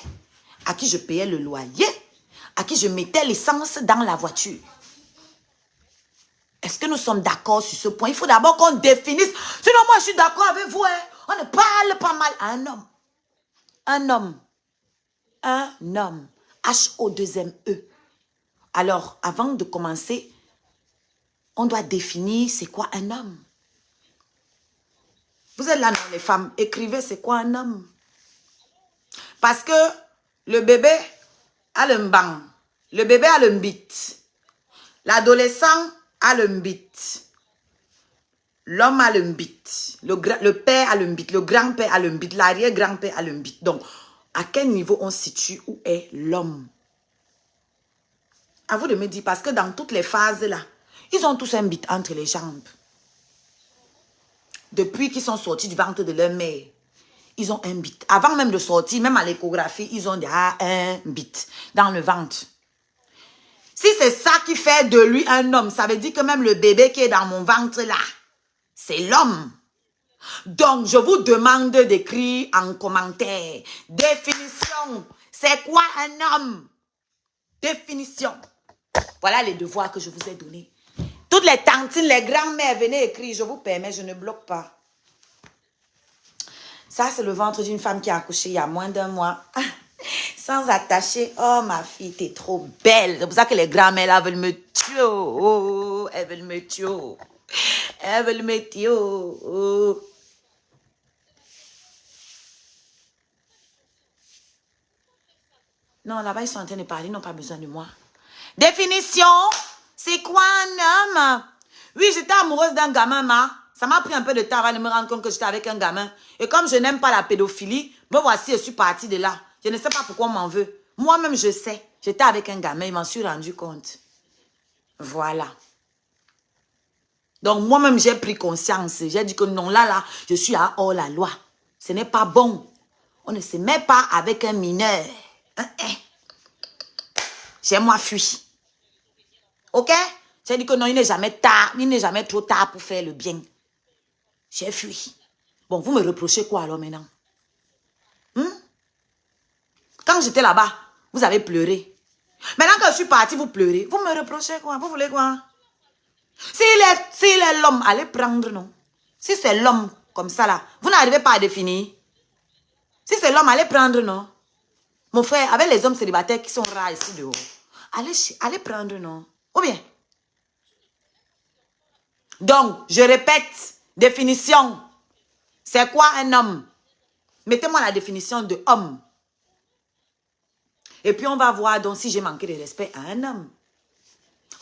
à qui je payais le loyer, à qui je mettais l'essence dans la voiture. Est-ce que nous sommes d'accord sur ce point? Il faut d'abord qu'on définisse. Sinon, moi, je suis d'accord avec vous. Hein? On ne parle pas mal à un homme. Un homme. Un homme. H-O-2-M-E. Alors, avant de commencer, on doit définir c'est quoi un homme. Vous êtes là, non, les femmes, écrivez c'est quoi un homme. Parce que le bébé a le mbang, le bébé a le mbit, l'adolescent a le mbit, l'homme a le mbit, le père a le mbit, le grand-père a le mbit, l'arrière-grand-père a le mbit. Donc, à quel niveau on se situe où est l'homme? À vous de me dire, parce que dans toutes les phases là, ils ont tous un mbit entre les jambes. Depuis qu'ils sont sortis du ventre de leur mère, ils ont un bit. Avant même de sortir, même à l'échographie, ils ont déjà un bit dans le ventre. Si c'est ça qui fait de lui un homme, ça veut dire que même le bébé qui est dans mon ventre là, c'est l'homme. Donc, je vous demande d'écrire en commentaire. Définition. C'est quoi un homme? Définition. Voilà les devoirs que je vous ai donnés. Toutes les tantines, les grands-mères, venez écrire. Je vous permets, je ne bloque pas. Ça, c'est le ventre d'une femme qui a accouché il y a moins d'un mois. Sans attacher. Oh, ma fille, t'es trop belle. C'est pour ça que les grands-mères, là, veulent me tuer. Oh, elles veulent me tuer. Elles veulent me tuer. Oh. Non, là-bas, ils sont en train de parler. Ils n'ont pas besoin de moi. Définition. C'est quoi un homme? Oui, j'étais amoureuse d'un gamin, ma. Ça m'a pris un peu de temps avant de me rendre compte que j'étais avec un gamin. Et comme je n'aime pas la pédophilie, me voici, je suis partie de là. Je ne sais pas pourquoi on m'en veut. Moi-même, je sais. J'étais avec un gamin, il m'en suis rendu compte. Voilà. Donc, moi-même, j'ai pris conscience. J'ai dit que non, là, je suis à hors la loi. Ce n'est pas bon. On ne se met pas avec un mineur. J'ai moi fui. Ok? J'ai dit que non, il n'est jamais tard. Il n'est jamais trop tard pour faire le bien. J'ai fui. Bon, vous me reprochez quoi alors maintenant? Quand j'étais là-bas, vous avez pleuré. Maintenant que je suis partie, vous pleurez. Vous me reprochez quoi? Vous voulez quoi? S'il est l'homme, allez prendre, non? Si c'est l'homme comme ça là, vous n'arrivez pas à définir. Si c'est l'homme, allez prendre, non? Mon frère, avec les hommes célibataires qui sont rares ici dehors, allez prendre, non? Ou bien? Donc, je répète, définition. C'est quoi un homme? Mettez-moi la définition de homme. Et puis, on va voir donc si j'ai manqué de respect à un homme.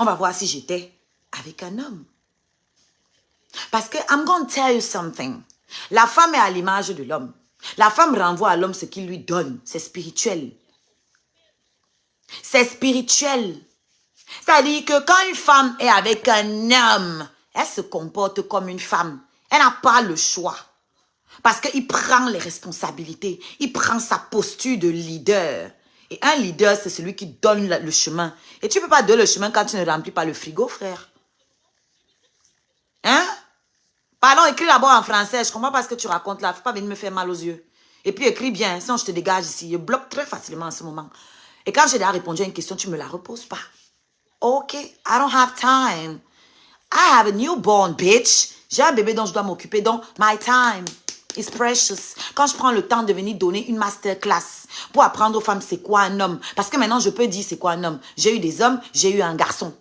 On va voir si j'étais avec un homme. Parce que, I'm going to tell you something. La femme est à l'image de l'homme. La femme renvoie à l'homme ce qu'il lui donne. C'est spirituel. C'est spirituel. C'est-à-dire que quand une femme est avec un homme, elle se comporte comme une femme. Elle n'a pas le choix. Parce qu'il prend les responsabilités. Il prend sa posture de leader. Et un leader, c'est celui qui donne le chemin. Et tu ne peux pas donner le chemin quand tu ne remplis pas le frigo, frère. Hein? Pardon, écris d'abord en français. Je ne comprends pas ce que tu racontes là. Il ne faut pas venir me faire mal aux yeux. Et puis écris bien, sinon je te dégage ici. Je bloque très facilement en ce moment. Et quand j'ai déjà répondu à une question, tu ne me la reposes pas. Ok, I don't have time. I have a newborn, bitch. J'ai un bébé dont je dois m'occuper, donc my time is precious. Quand je prends le temps de venir donner une masterclass pour apprendre aux femmes c'est quoi un homme. Parce que maintenant, je peux dire c'est quoi un homme. J'ai eu des hommes, j'ai eu un garçon.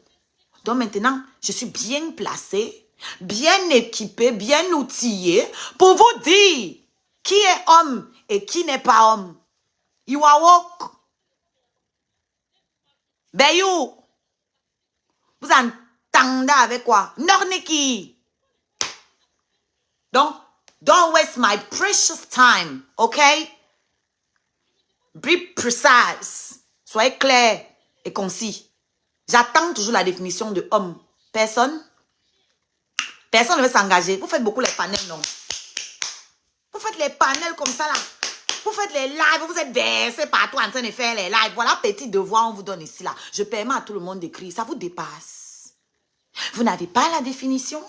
Donc maintenant, je suis bien placée, bien équipée, bien outillée pour vous dire Qui est homme et qui n'est pas homme? Iwawok. Bayou. Vous entendez avec quoi? Norniki. Donc, don't waste my precious time, okay? Be precise. Soyez clair et concis. J'attends toujours la définition de homme. Personne? Personne ne veut s'engager. Vous faites beaucoup les panels, non? Vous faites les panels comme ça, là. Vous faites les lives, vous êtes versés partout en train de faire les lives. Voilà, petit devoir, on vous donne ici, là. Je permets à tout le monde d'écrire. Ça vous dépasse. Vous n'avez pas la définition?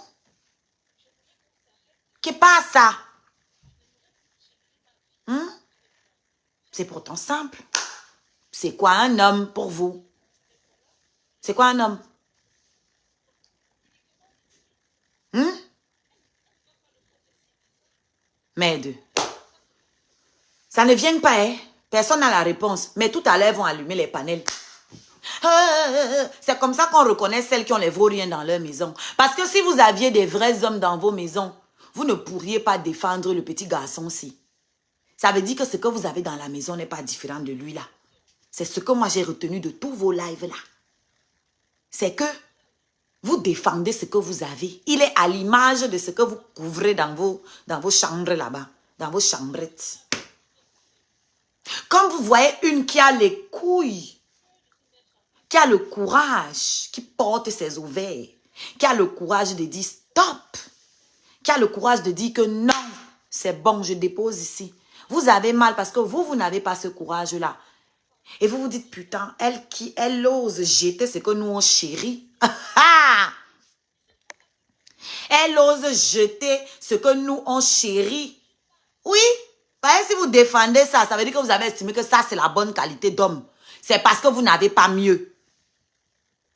Qu'est-ce pas ça? C'est pourtant simple. C'est quoi un homme pour vous? C'est quoi un homme? Merde. Ça ne vient pas, hein? Personne n'a la réponse. Mais tout à l'heure, ils vont allumer les panels. C'est comme ça qu'on reconnaît celles qui ont les vauriens dans leur maison. Parce que si vous aviez des vrais hommes dans vos maisons, vous ne pourriez pas défendre le petit garçon-ci. Ça veut dire que ce que vous avez dans la maison n'est pas différent de lui là. C'est ce que moi j'ai retenu de tous vos lives là. C'est que vous défendez ce que vous avez. Il est à l'image de ce que vous couvrez dans vos chambres là-bas. Dans vos chambrettes. Comme vous voyez une qui a les couilles, qui a le courage, qui porte ses ovaires, qui a le courage de dire stop, qui a le courage de dire que non, c'est bon, je dépose ici. Vous avez mal parce que vous n'avez pas ce courage-là. Et vous vous dites, putain, elle ose jeter ce que nous on chérit. Elle ose jeter ce que nous on chérit. Oui, si vous défendez ça, ça veut dire que vous avez estimé que ça c'est la bonne qualité d'homme. C'est parce que vous n'avez pas mieux.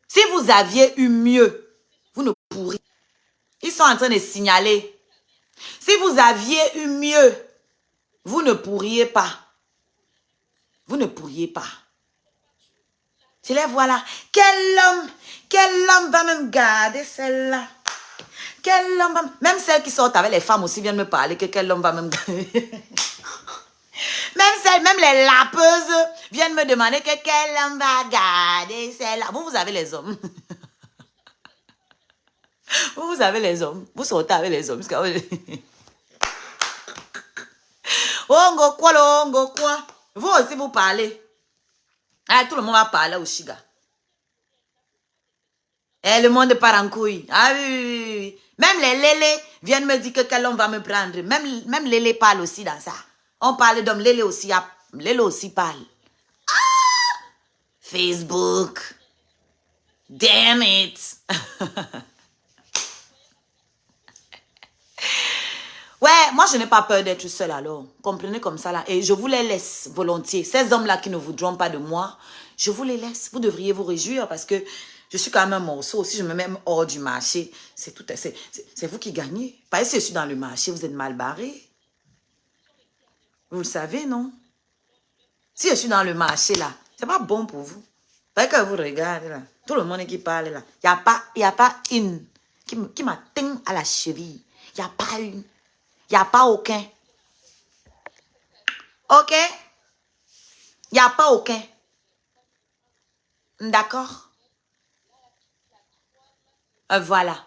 Si vous aviez eu mieux, vous ne pourriez. Ils sont en train de signaler. Si vous aviez eu mieux, vous ne pourriez pas. Vous ne pourriez pas. Je les vois là. Quel homme va me garder celle-là? Quel homme va... Même celles qui sortent avec les femmes aussi viennent me parler que quel homme va me garder. Même les lapeuses viennent me demander que quel homme va garder celle-là. Vous avez les hommes. Vous avez les hommes. Vous sortez avec les hommes. Ongo quoi. Vous aussi vous parlez. Ah, tout le monde va parler au Chiga. Eh, le monde part en couille. Ah oui. Même les lélés viennent me dire que quel homme va me prendre. Même lélé parle aussi dans ça. On parle d'homme, lélé aussi parle. Ah! Facebook. Damn it. Ouais, moi je n'ai pas peur d'être seule alors. Comprenez comme ça là. Et je vous les laisse volontiers. Ces hommes-là qui ne voudront pas de moi, je vous les laisse. Vous devriez vous réjouir parce que je suis quand même un morceau. Si je me mets hors du marché, c'est vous qui gagnez. Pas si je suis dans le marché, vous êtes mal barré. Vous le savez, non? Si je suis dans le marché là, c'est pas bon pour vous. Pas que vous regardez là. Tout le monde qui parle là. Il n'y a pas une qui m'atteint à la cheville. Il n'y a pas une. Il n'y a pas aucun. Ok? Il n'y a pas aucun. D'accord? Voilà.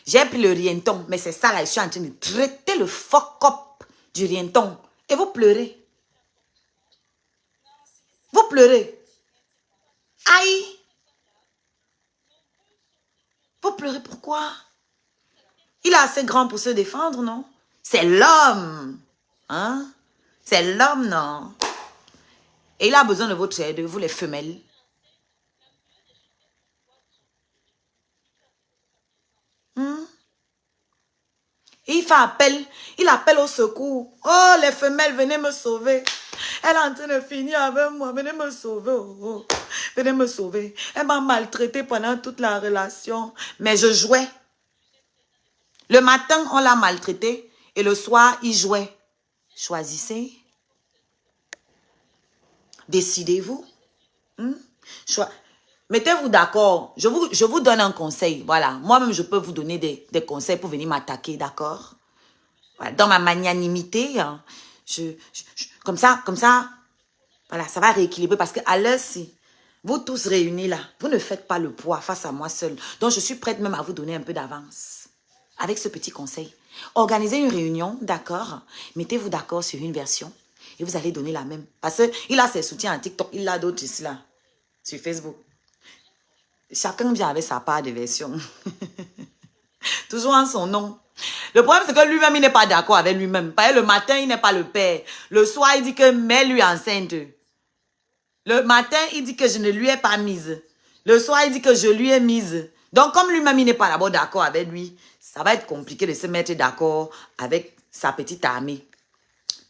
J'ai pris le rienton, mais c'est ça là, je suis en train de traiter le fuck-up du rienton. Et vous pleurez. Vous pleurez. Aïe. Vous pleurez pourquoi? Il est assez grand pour se défendre, non? C'est l'homme. Hein? C'est l'homme, non? Et il a besoin de votre aide, vous les femelles. Il fait appel. Il appelle au secours. Oh, les femelles, venez me sauver. Elle est en train de finir avec moi. Venez me sauver. Oh. Venez me sauver. Elle m'a maltraité pendant toute la relation. Mais je jouais. Le matin, on l'a maltraité. Et le soir, il jouait. Choisissez. Décidez-vous. Mettez-vous d'accord. Je vous donne un conseil. Voilà. Moi-même, je peux vous donner des conseils pour venir m'attaquer. D'accord? Voilà, dans ma magnanimité, hein, comme ça, voilà, ça va rééquilibrer parce qu'à l'heure-ci, vous tous réunis là, vous ne faites pas le poids face à moi seule. Donc, je suis prête même à vous donner un peu d'avance avec ce petit conseil. Organisez une réunion, d'accord? Mettez-vous d'accord sur une version et vous allez donner la même. Parce qu'il a ses soutiens en TikTok, il a d'autres ici là, sur Facebook. Chacun vient avec sa part de version. Toujours en son nom. Le problème, c'est que lui-même, il n'est pas d'accord avec lui-même. Parce que le matin, il n'est pas le père. Le soir, il dit que mets-lui enceinte. Le matin, il dit que je ne lui ai pas mise. Le soir, il dit que je lui ai mise. Donc, comme lui-même, il n'est pas d'abord d'accord avec lui, ça va être compliqué de se mettre d'accord avec sa petite armée.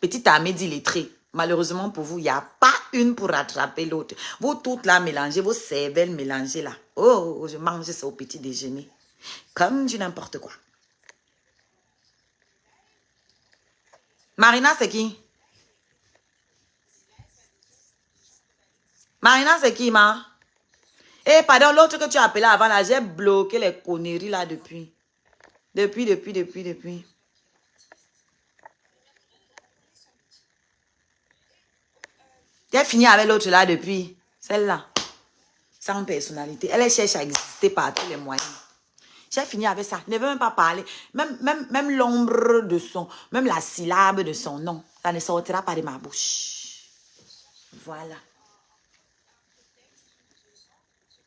Petite armée d'illettrés. Malheureusement pour vous, il n'y a pas une pour rattraper l'autre. Vous toutes là mélangez, vos cervelles mélangées là. Oh, je mange ça au petit déjeuner. Comme du n'importe quoi. Marina, c'est qui? Marina, c'est qui, ma? Eh, pardon, l'autre que tu as appelé avant, là, j'ai bloqué les conneries, là, depuis. Depuis. J'ai fini avec l'autre, là, depuis. Celle-là. Sans personnalité. Elle cherche à exister par tous les moyens. J'ai fini avec ça. Ne veut même pas parler. Même l'ombre de son, même la syllabe de son nom, ça ne sortira pas de ma bouche. Voilà.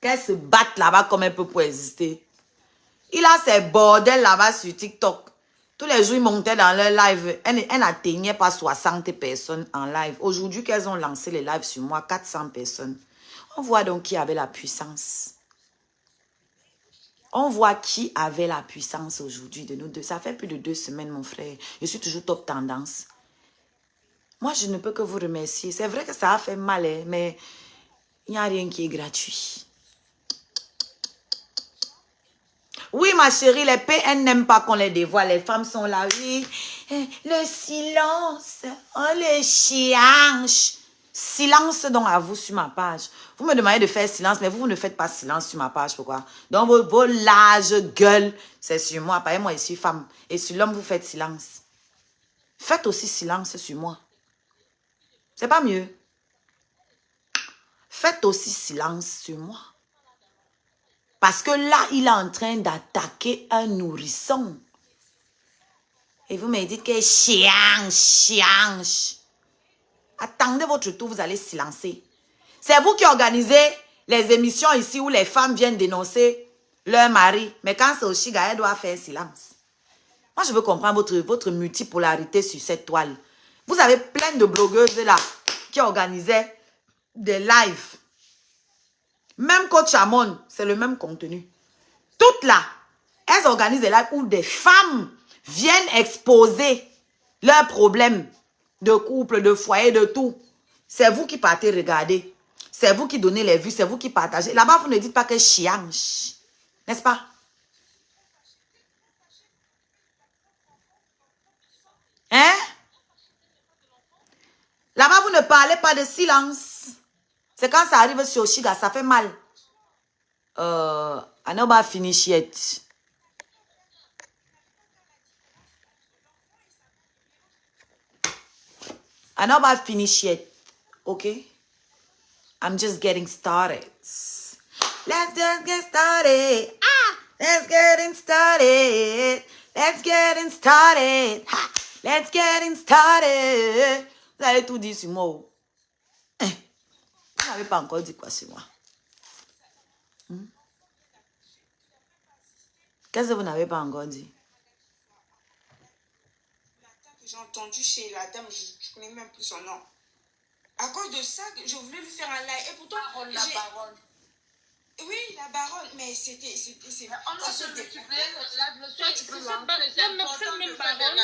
Qu'elle se batte là-bas comme elle peut pour exister. Il a ses bordels là-bas sur TikTok. Tous les jours, ils montaient dans leur live. Elle n'atteignait pas 60 personnes en live. Aujourd'hui, qu'elles ont lancé les lives sur moi, 400 personnes. On voit donc qui avait la puissance. On voit qui avait la puissance aujourd'hui de nous deux. Ça fait plus de 2 semaines, mon frère. Je suis toujours top tendance. Moi, je ne peux que vous remercier. C'est vrai que ça a fait mal, hein, mais il n'y a rien qui est gratuit. Oui, ma chérie, les PN n'aiment pas qu'on les dévoile. Les femmes sont là, oui. Le silence, oh, le chianche. Silence donc à vous sur ma page. Vous me demandez de faire silence, mais vous ne faites pas silence sur ma page. Pourquoi? Donc vos larges gueules, c'est sur moi. Par exemple, moi, je suis femme. Et sur l'homme, vous faites silence. Faites aussi silence sur moi. C'est pas mieux. Faites aussi silence sur moi. Parce que là, il est en train d'attaquer un nourrisson. Et vous me dites que chianche. Attendez votre tour, vous allez silencer. C'est vous qui organisez les émissions ici où les femmes viennent dénoncer leur mari. Mais quand c'est au Chiga, elle doit faire silence. Moi, je veux comprendre votre multipolarité sur cette toile. Vous avez plein de blogueuses là qui organisaient des lives. Même Coach Amon, c'est le même contenu. Toutes là, elles organisent des lives où des femmes viennent exposer leurs problèmes de couple, de foyer, de tout. C'est vous qui partez regarder. C'est vous qui donnez les vues, c'est vous qui partagez. Là-bas, vous ne dites pas que chianche. N'est-ce pas? Hein? Là-bas, vous ne parlez pas de silence. C'est quand ça arrive sur Chiga, ça fait mal. I know about finish yet. I know about finish yet. Okay? I'm just getting started. Let's just get started. Ah! Let's get started. Let's get started. Ha! Let's get started. Vous avez tout dit sur moi. Vous n'avez pas encore dit quoi sur moi? Qu'est-ce que vous n'avez pas encore dit? J'ai entendu chez la dame, je ne connais même plus son nom. À cause de ça, je voulais lui faire un live. Et pourtant, La baronne. Oui, la baronne, mais c'était... On a se multiplier le soir, tu peux Même baronne,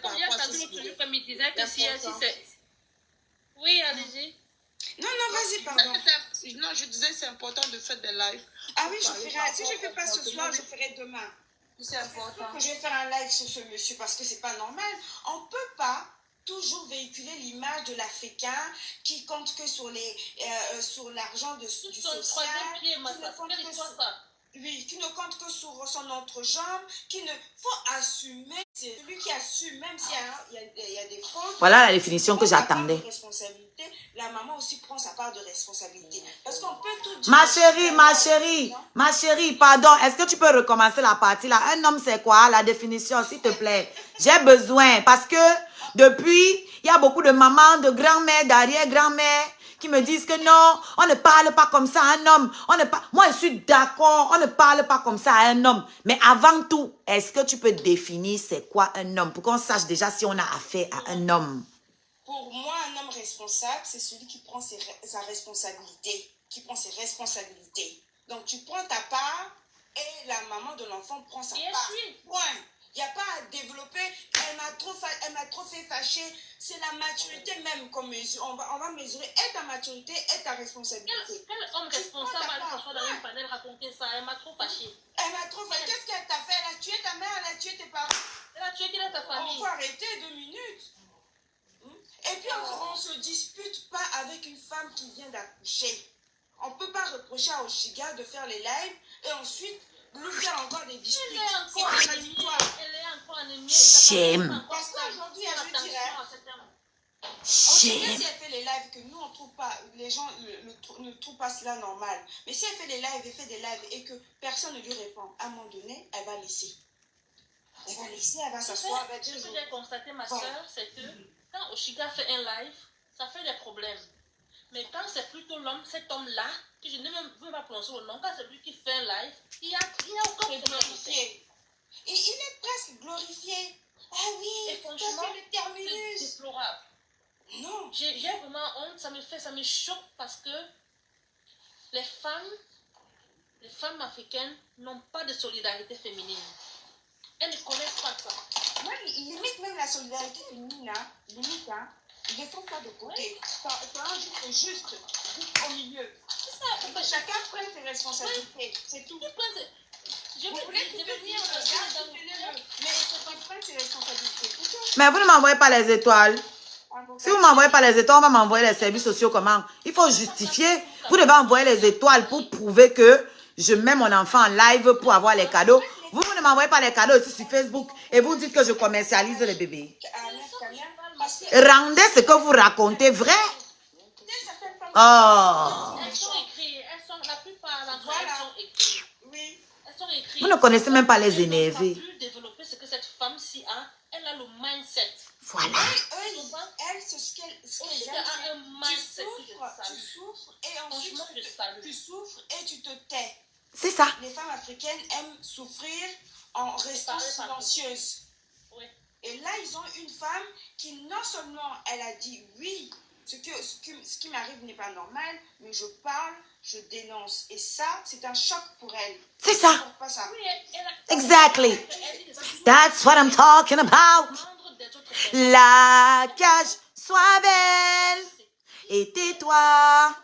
combien t'as dit l'autre jour comme il disait que si c'est... Oui, allez-y. Non, vas-y, pardon. Non, je disais c'est important de faire des lives. Ah oui, je ferai. Si je ne fais pas ce soir, je ferai demain. C'est important. Que je vais faire un live sur ce monsieur parce que c'est pas normal. On ne peut pas toujours véhiculer l'image de l'Africain qui compte que sur l'argent du social. Son troisième pied, ça, ça. Oui, qui ne compte que sur son entrejambe, qui ne... faut assumer, c'est celui qui assume, même s'il y a des fautes. Voilà la définition que j'attendais. Responsabilité, la maman aussi prend sa part de responsabilité. Parce qu'on peut tout dire. Ma chérie, pardon, est-ce que tu peux recommencer la partie là? Un homme, c'est quoi? La définition, s'il te plaît. J'ai besoin, parce que depuis, il y a beaucoup de mamans, de grand-mères, d'arrière-grand-mères qui me disent que non, on ne parle pas comme ça à un homme. Moi, je suis d'accord, on ne parle pas comme ça à un homme. Mais avant tout, est-ce que tu peux définir c'est quoi un homme pour qu'on sache déjà si on a affaire à un homme? Pour moi, un homme responsable, c'est celui qui prend sa responsabilité, qui prend ses responsabilités. Donc, tu prends ta part et la maman de l'enfant prend sa part. Point. Il n'y a pas à développer, elle m'a trop fait fâcher. C'est la maturité même qu'on mesure. On va mesurer et ta maturité et ta responsabilité. Quel homme responsable va s'asseoir dans une panel raconter ça? Elle m'a trop fâché. Elle m'a trop fâché. Qu'est-ce qu'elle t'a fait? Elle a tué ta mère, elle a tué tes parents. Elle a tué qui dans ta famille? On faut arrêter 2 minutes. Et puis on ne se dispute pas avec une femme qui vient d'accoucher. On ne peut pas reprocher à Oshiga de faire les lives et ensuite lui faire encore des disputes. Elle est encore anémie. Shame. Parce qu'aujourd'hui, je dirais, Shame. si elle fait les lives que nous on trouve pas, les gens ne trouvent pas cela normal. Mais si elle fait les lives et que personne ne lui répond, à un moment donné, elle va laisser. Elle va s'asseoir, elle va dire. Ce que j'ai constaté, ma soeur, c'est que quand Oshiga fait un live, ça fait des problèmes. Mais quand c'est plutôt l'homme, cet homme-là, que je ne veux pas prononcer le nom, quand c'est lui qui fait un live, il y a aucun problème. Et il est presque glorifié. Ah oui, et franchement, le terminus. C'est déplorable. Non. J'ai vraiment honte, ça me choque parce que les femmes africaines n'ont pas de solidarité féminine. Elles ne connaissent pas ça. Moi, limite même la solidarité féminine, là, limite, hein, ils laissent ça de côté. Ça juste au milieu. C'est ça. Que chacun prenne ses responsabilités. C'est tout. Je veux venir mais chacun prenne ses responsabilités. Mais vous ne m'envoyez pas les étoiles. Si vous ne m'envoyez pas les étoiles, on va m'envoyer les services sociaux comment? Il faut justifier. Vous devez envoyer les étoiles pour prouver que je mets mon enfant en live pour avoir les cadeaux. Vous ne m'envoyez pas les cadeaux ici sur Facebook et vous dites que je commercialise les bébés. Rendez ce que vous racontez vrai. Oh. Elles sont écrites. La plupart d'entre elles sont écrites. Oui. Elles sont écrites. Vous ne connaissez même pas les énerver. Elle n'a pas pu développer ce que cette femme-ci a. Elle a le mindset. Voilà. Elle, c'est ce qu'elle aime. Tu souffres et ensuite tu souffres et tu te tais. C'est ça. Les femmes africaines aiment souffrir en restant silencieuses. Oui. Et là, ils ont une femme qui non seulement elle a dit oui, ce qui m'arrive n'est pas normal, mais je parle, je dénonce. Et ça, c'est un choc pour elle. C'est ça. Pas ça. Exactly. That's what I'm talking about. La cage, sois belle. Et tais-toi.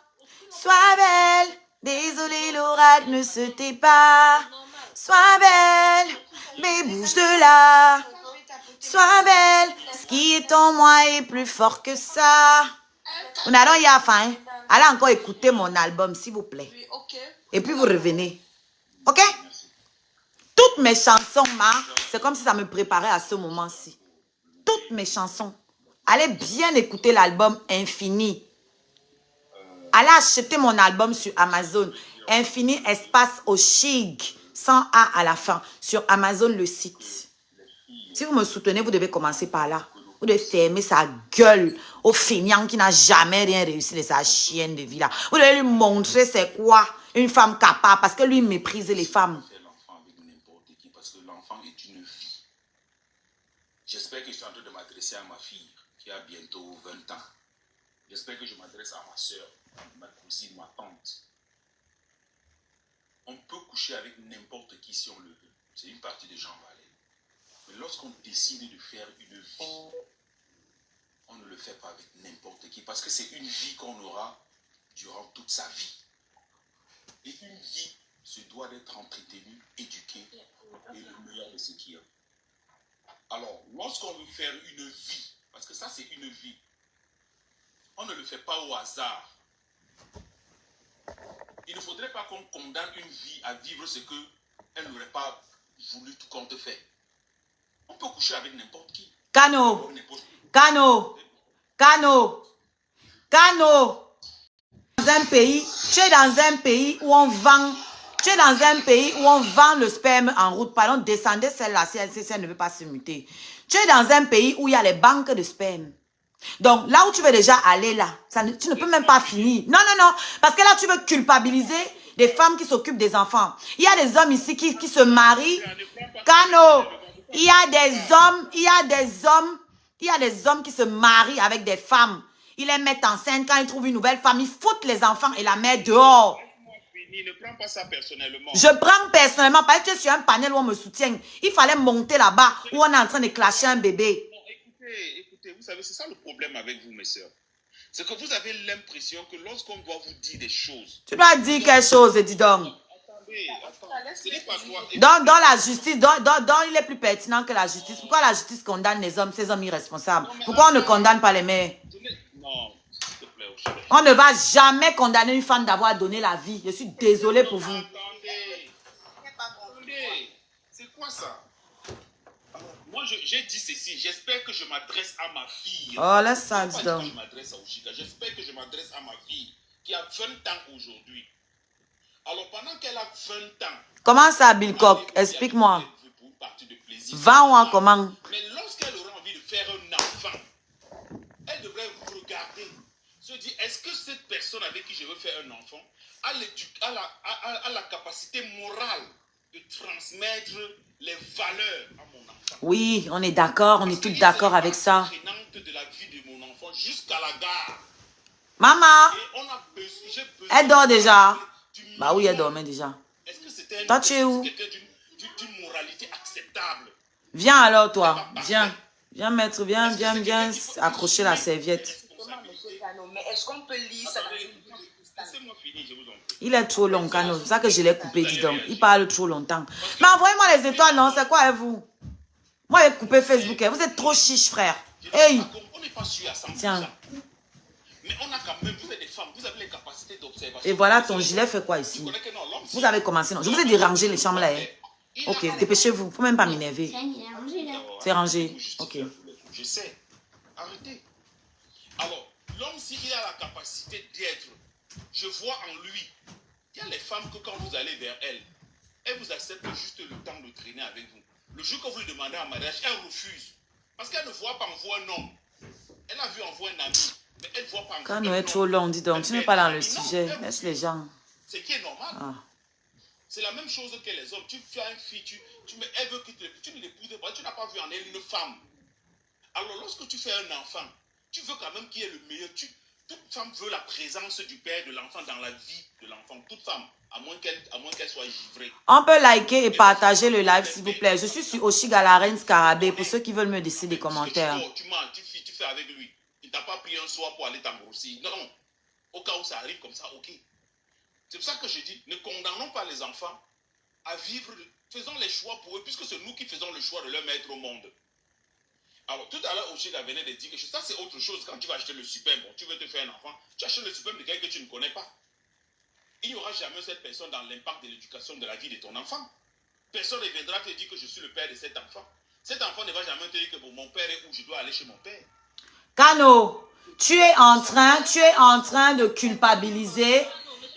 Sois belle. Désolé, l'oracle ne se tait pas. Sois belle. Mais bouge de là. Sois belle. Ce qui est en moi est plus fort que ça. On a donc y a faim. Allez encore écouter mon album, s'il vous plaît. Et puis vous revenez. Ok? Toutes mes chansons, c'est comme si ça me préparait à ce moment-ci. Toutes mes chansons. Allez bien écouter l'album Infini. Allez acheter mon album sur Amazon. Infini espace Oshig. Sans A à la fin. Sur Amazon, le site. Si vous me soutenez, vous devez commencer par là. Vous devez fermer sa gueule au feignant qui n'a jamais rien réussi de sa chienne de vie là. Vous devez lui montrer c'est quoi une femme capable parce que lui méprise les femmes. L'enfant avec n'importe qui parce que l'enfant est une vie. J'espère que je suis en train de m'adresser à ma fille qui a bientôt 20 ans. J'espère que je m'adresse à ma soeur, ma cousine, ma tante. On peut coucher avec n'importe qui si on le veut. C'est une partie des gens valés. Mais lorsqu'on décide de faire une vie, on ne le fait pas avec n'importe qui parce que c'est une vie qu'on aura durant toute sa vie. Et une vie se doit d'être entretenue, éduquée et le meilleur de ce qu'il y a. Alors, lorsqu'on veut faire une vie, parce que ça c'est une vie, on ne le fait pas au hasard. Il ne faudrait pas qu'on condamne une vie à vivre ce qu'elle n'aurait pas voulu qu'on te fait. On peut coucher avec n'importe qui. Cano. Cano. Cano. Cano. Dans un pays, tu es dans un pays où on vend, tu es dans un pays où on vend le sperme en route. Pardon, descendez celle-là si elle ne veut pas se muter. Tu es dans un pays où il y a les banques de sperme. Donc, là où tu veux déjà aller là, tu ne peux même pas finir. Non, non, non. Parce que là, tu veux culpabiliser des femmes qui s'occupent des enfants. Il y a des hommes ici qui se marient. Cano. Il y a des hommes qui se marient avec des femmes. Ils les mettent enceintes. Quand ils trouvent une nouvelle femme, ils foutent les enfants et la mettent dehors. Ne prends pas ça personnellement. Je prends personnellement parce que je suis un panel où on me soutient. Il fallait monter là-bas où on est en train de clasher un bébé. Non, écoutez, vous savez, c'est ça le problème avec vous, mes sœurs. C'est que vous avez l'impression que lorsqu'on doit vous dire des choses... Tu dois dire quelque chose, dis donc. Attendez, ce n'est pas toi. Dans la justice, il est plus pertinent que la justice. Pourquoi la justice condamne les hommes, ces hommes irresponsables? Pourquoi on ne condamne pas les mères? Non, s'il te plaît, au chéri. On ne va jamais condamner une femme d'avoir donné la vie. Je suis désolée pour vous. Attendez, c'est quoi ça? Moi, j'ai dit ceci. J'espère que je m'adresse à ma fille. Oh, laisse ça, dis donc. Je m'adresse à Oshika. J'espère que je m'adresse à ma fille qui a 20 ans aujourd'hui. Alors, pendant qu'elle a 20 ans... Comment ça, Bill Cock? Explique-moi. 20 ans, comment? Mais lorsqu'elle aura envie de faire un enfant, elle devrait regarder, se dire, est-ce que cette personne avec qui je veux faire un enfant a la capacité morale de transmettre les valeurs à mon enfant? Oui, on est d'accord, on est tous d'accord avec ça. De la vie de mon enfant jusqu'à la gare. Maman, Et on a besoin, elle dort déjà. Bah oui, elle dormait déjà. Est-ce que c'était toi, tu es où? D'une moralité acceptable? Viens alors, toi. Viens. Viens mettre, viens accrocher la serviette. Mais est-ce qu'on peut lire ça? Laissez-moi finir, je vous en prie. Il est trop long, Cano. C'est ça que je l'ai coupé, dis donc. Il parle trop longtemps. Mais envoyez-moi les étoiles, non? C'est quoi avec vous? Moi, j'ai coupé Facebook. Vous êtes trop chiche, frère. Hey! On n'est pas sûr à 100%. Tiens. Mais on a quand même, vous êtes des femmes, vous avez les capacités d'observation. Et voilà, ton gilet fait quoi ici? Vous avez commencé, non? Je vous ai dit ranger les chambres là. Hein? Ok, dépêchez-vous. Il ne faut même pas m'énerver. C'est rangé. Ok. Je sais. Arrêtez. Alors, l'homme, s'il a la capacité d'être, je vois en lui, il y a les femmes que quand vous allez vers elles vous acceptent juste le temps de traîner avec vous. Le jour que vous lui demandez en mariage, elle refuse. Parce qu'elle ne voit pas en vous un homme. Elle a vu en vous un ami. Mais elle ne voit pas en vous Quand un on est homme. trop long, dis donc, tu n'es pas dans le sujet. Laisse les gens. Ce qui est normal. Ah. C'est la même chose que les hommes. Tu as une fille, elle veut que tu ne l'épouses pas. Tu n'as pas vu en elle une femme. Alors lorsque tu fais un enfant, tu veux quand même qu'il y ait le meilleur. Toute femme veut la présence du père de l'enfant dans la vie de l'enfant. Toute femme, à moins qu'elle soit givrée. On peut liker et partager le live, s'il vous plaît. Je suis sur Oshiga la reine Scarabée pour ceux qui veulent me laisser des commentaires. Tu mens, tu fais avec lui. Il t'a pas pris un soir pour aller t'engrosser. Non. Au cas où ça arrive comme ça, ok. C'est pour ça que je dis, ne condamnons pas les enfants à vivre. Faisons les choix pour eux, puisque c'est nous qui faisons le choix de leur mettre au monde. Alors, tout à l'heure, Oshiga venait de dire que ça, c'est autre chose. Quand tu vas acheter le superbe, bon, tu veux te faire un enfant, tu achètes le superbe de quelqu'un que tu ne connais pas. Il n'y aura jamais cette personne dans l'impact de l'éducation de la vie de ton enfant. Personne ne viendra te dire que je suis le père de cet enfant. Cet enfant ne va jamais te dire que bon, mon père est où, je dois aller chez mon père. Cano, tu es en train de culpabiliser.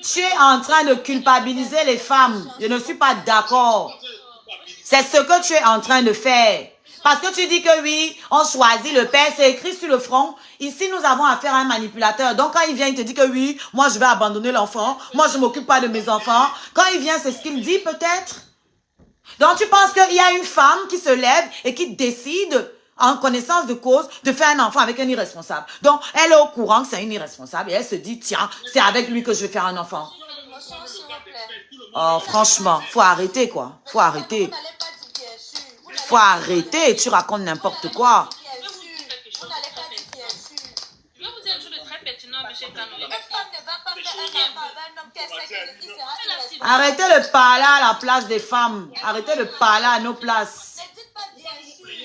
Tu es en train de culpabiliser les femmes. Je ne suis pas d'accord. C'est ce que tu es en train de faire. Parce que tu dis que oui, on choisit le père, c'est écrit sur le front. Ici, nous avons affaire à un manipulateur. Donc, quand il vient, il te dit que oui, moi, je vais abandonner l'enfant. Moi, je ne m'occupe pas de mes enfants. Quand il vient, c'est ce qu'il dit peut-être. Donc, tu penses qu'il y a une femme qui se lève et qui décide, en connaissance de cause, de faire un enfant avec un irresponsable. Donc, elle est au courant que c'est une irresponsable et elle se dit, tiens, c'est avec lui que je vais faire un enfant. Oh, franchement, faut arrêter, quoi. Faut arrêter. Faut arrêter, tu racontes n'importe quoi. Je vais vous dire quelque chose de très pertinent, monsieur Cano. Arrêtez de parler à la place des femmes. Arrêtez de parler à nos places.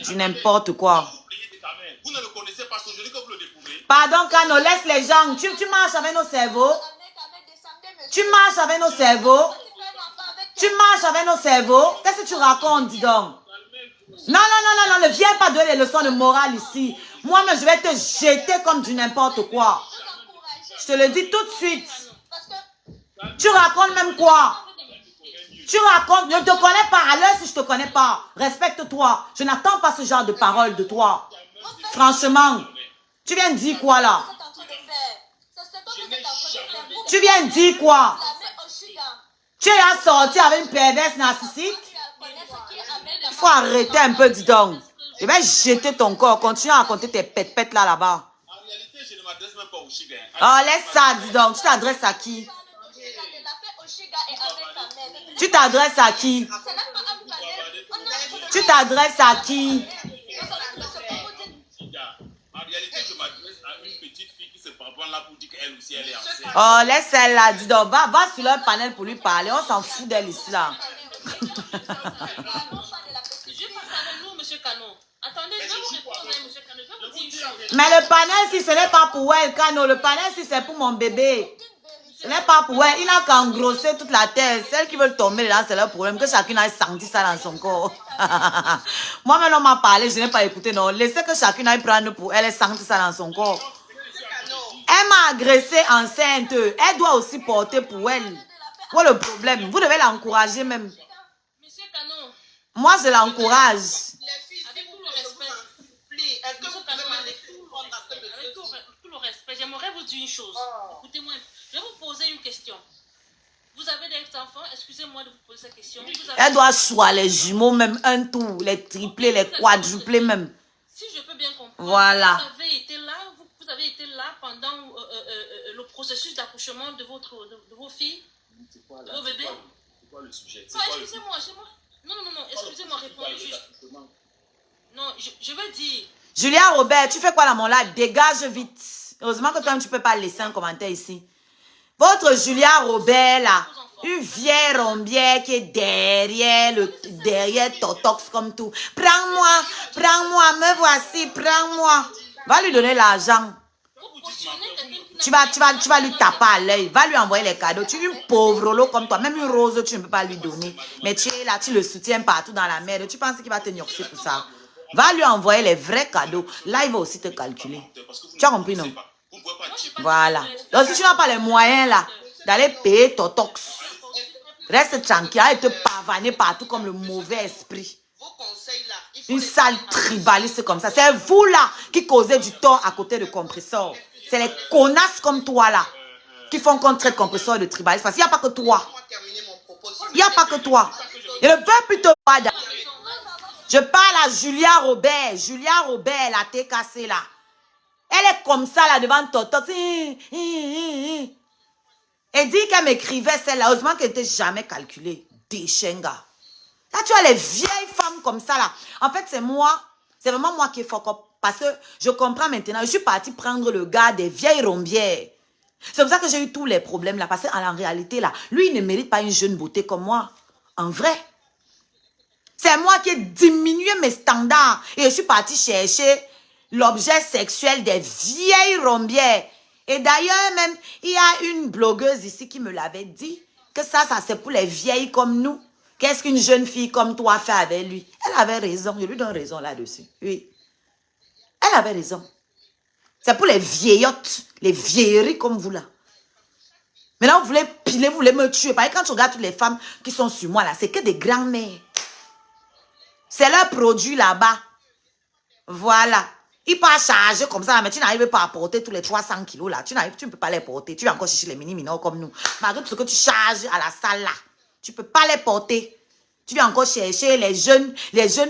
Du n'importe quoi. Vous ne le connaissez pas, aujourd'hui que vous le découvrez. Pardon, Cano, laisse les gens. Tu marches avec nos cerveaux. Tu marches avec nos cerveaux. Tu marches avec nos cerveaux. Qu'est-ce que tu racontes, dis donc? Non, ne viens pas donner des leçons de morale ici. Moi-même, je vais te jeter comme du n'importe quoi. Je te le dis tout de suite. Tu racontes même quoi? Tu racontes, je ne te connais pas. À l'heure, si je ne te connais pas, respecte-toi. Je n'attends pas ce genre de paroles de toi. Franchement, tu viens dire quoi là? Tu viens dire quoi? Tu es sorti avec une perverse narcissique? Il faut arrêter un peu, dis donc. Je vais jeter ton corps. Continue à raconter tes pètes là-bas. En réalité, je ne m'adresse même pas au Chiga. Oh, laisse ça, dis donc. Tu t'adresses à qui? Tu t'adresses à qui? Tu t'adresses à qui? En réalité, je m'adresse à une petite fille qui se prend là pour dire qu'elle aussi, elle est enceinte. Oh, laisse elle là, dis donc. Va sur leur panel pour lui parler. On s'en fout d'elle ici, là. Je vais passer avec nous, monsieur Cano. Attendez, je vais vous répondre, monsieur Cano. Je vais vous dire une chose. Mais le panel, si ce n'est pas pour elle, Cano, le panel, si c'est pour mon bébé. Ce n'est pas pour elle. Il n'a qu'à engrosser toute la terre. Celles qui veulent tomber là, c'est leur problème. Que chacune ait senti ça dans son corps. Moi-même, on m'a parlé, je n'ai pas écouté. Non, laissez que chacune aille prendre pour elle et sentir ça dans son corps. Elle m'a agressée enceinte. Elle doit aussi porter pour elle. Quoi le problème? Vous devez l'encourager même. Monsieur Cano. Moi, je l'encourage. Avec tout le respect. Avec tout le respect, j'aimerais vous dire une chose. Écoutez-moi, je vais vous poser une question. Vous avez des enfants? Excusez-moi de vous poser cette question. Elle doit choisir les jumeaux, même un tout, les triplés, les quadruplés même. Si je peux bien comprendre, voilà. Vous avez été là pendant le processus d'accouchement de vos filles, de vos bébés. C'est quoi le sujet? Non, excusez-moi, non, excusez-moi, répondez juste. Non, je veux dire. Julia Robert, tu fais quoi dans mon live? Dégage vite. Heureusement que toi, tu ne peux pas laisser un commentaire ici. Votre Julia Robert, là, une vieille rombière qui est derrière Totox comme tout. Prends-moi, me voici, prends-moi. Va lui donner l'argent. Tu vas lui taper à l'œil. Va lui envoyer les cadeaux. Tu es une pauvre lot comme toi. Même une rose, tu ne peux pas lui donner. Mais tu es là, tu le soutiens partout dans la merde. Tu penses qu'il va te gnoxer pour ça? Va lui envoyer les vrais cadeaux. Là, il va aussi te calculer. Tu as compris, non? Voilà. Donc, si tu n'as pas les moyens, là, d'aller payer Totox, reste tranquille et te pavaner partout comme le mauvais esprit. Une sale tribaliste comme ça. C'est vous, là, qui causez du tort à côté de compresseurs. C'est les connasses comme toi, là, qui font qu'on traite compresseur de tribaliste. Parce qu'il n'y a pas que toi. Il n'y a pas que toi. Je ne veux plus te voir. Je parle à Julia Robert. Julia Robert, la tête cassée, là. Elle est comme ça, là, devant Totox. Et dit qu'elle m'écrivait celle-là. Heureusement qu'elle n'était jamais calculée. Déchenga. Là, tu as les vieilles femmes comme ça, là. En fait, c'est moi. C'est vraiment moi qui ai fuck up. Parce que je comprends maintenant. Je suis partie prendre le gars des vieilles rombières. C'est comme ça que j'ai eu tous les problèmes, là. Parce qu'en réalité, là, lui, il ne mérite pas une jeune beauté comme moi. En vrai. C'est moi qui ai diminué mes standards. Et je suis partie chercher l'objet sexuel des vieilles rombières. Et d'ailleurs, même, il y a une blogueuse ici qui me l'avait dit. Que ça c'est pour les vieilles comme nous. Qu'est-ce qu'une jeune fille comme toi fait avec lui? Elle avait raison. Je lui donne raison là-dessus. Oui. Elle avait raison. C'est pour les vieillottes, les vieilleries comme vous là. Maintenant, vous voulez piler, vous voulez me tuer. Parce que quand tu regardes toutes les femmes qui sont sur moi là, c'est que des grands-mères. C'est leur produit là-bas. Voilà. Ils peuvent charger comme ça, mais tu n'arrives pas à porter tous les 300 kilos là. Tu ne peux pas les porter. Tu vas encore chercher les mini-minors comme nous. Malgré tout ce que tu charges à la salle là. Tu ne peux pas les porter. Tu viens encore chercher les jeunes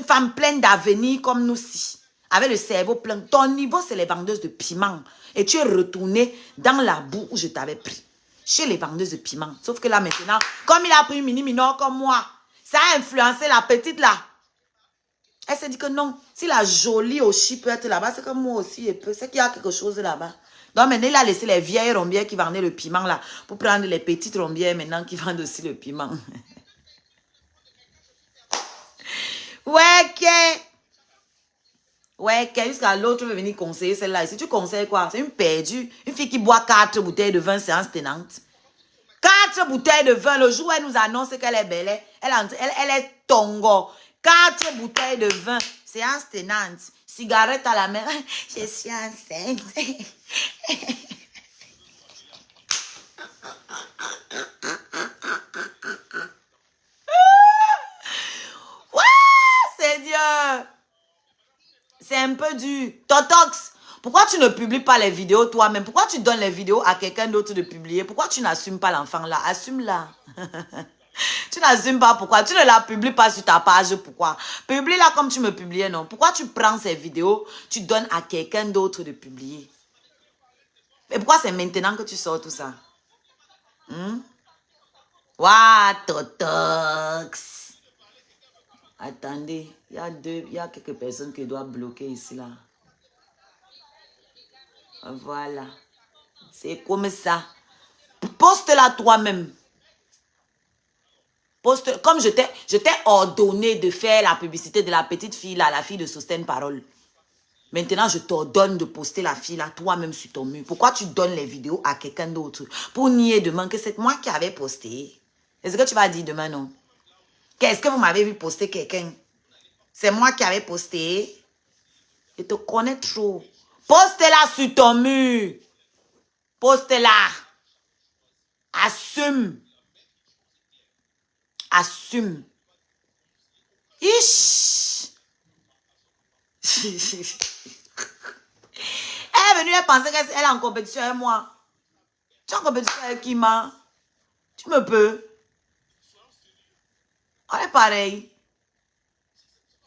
femmes pleines d'avenir comme nous si. Avec le cerveau plein. Ton niveau, c'est les vendeuses de piment. Et tu es retourné dans la boue où je t'avais pris. Chez les vendeuses de piment. Sauf que là maintenant, comme il a pris une mini-minor comme moi, ça a influencé la petite là. Elle s'est dit que non. Si la jolie aussi peut être là-bas, c'est comme moi aussi. C'est qu'il y a quelque chose là-bas. Donc maintenant, il a laissé les vieilles rombières qui vendaient le piment là. Pour prendre les petites rombières maintenant qui vendent aussi le piment. Ouais, jusqu'à l'autre veut venir conseiller celle-là. Si tu conseilles quoi? C'est une perdue. Une fille qui boit 4 bouteilles de vin séance tenante. 4 4 bouteilles de vin. Le jour où elle nous annonce qu'elle est belle, elle est tongo. 4 bouteilles de vin. Séance tenante. Cigarette à la main. Je suis enceinte. Seigneur. C'est un peu dur. Totox, pourquoi tu ne publies pas les vidéos toi-même? Pourquoi tu donnes les vidéos à quelqu'un d'autre de publier? Pourquoi tu n'assumes pas l'enfant là? Assume-la. Tu n'assumes pas pourquoi? Tu ne la publies pas sur ta page, pourquoi? Publie-la comme tu me publiais, non? Pourquoi tu prends ces vidéos, tu donnes à quelqu'un d'autre de publier? Mais pourquoi c'est maintenant que tu sors tout ça? Waouh, Totox. Attendez, il y a quelques personnes qui doivent bloquer ici, là. Voilà. C'est comme ça. Poste-la toi-même. Poste, comme je t'ai ordonné de faire la publicité de la petite fille, là, la fille de Sosten Parole. Maintenant, je t'ordonne de poster la fille, là, toi-même sur ton mur. Pourquoi tu donnes les vidéos à quelqu'un d'autre? Pour nier demain que c'est moi qui avais posté. Est-ce que tu vas dire demain, non? Qu'est-ce que vous m'avez vu poster quelqu'un? C'est moi qui avais posté. Je te connais trop. Poste-la sur ton mur. Poste-la. Assume. Assume. Ish. Elle est venue, elle pensait qu'elle est en compétition avec moi. Tu es en compétition avec qui, ma? Tu me peux. On est pareil.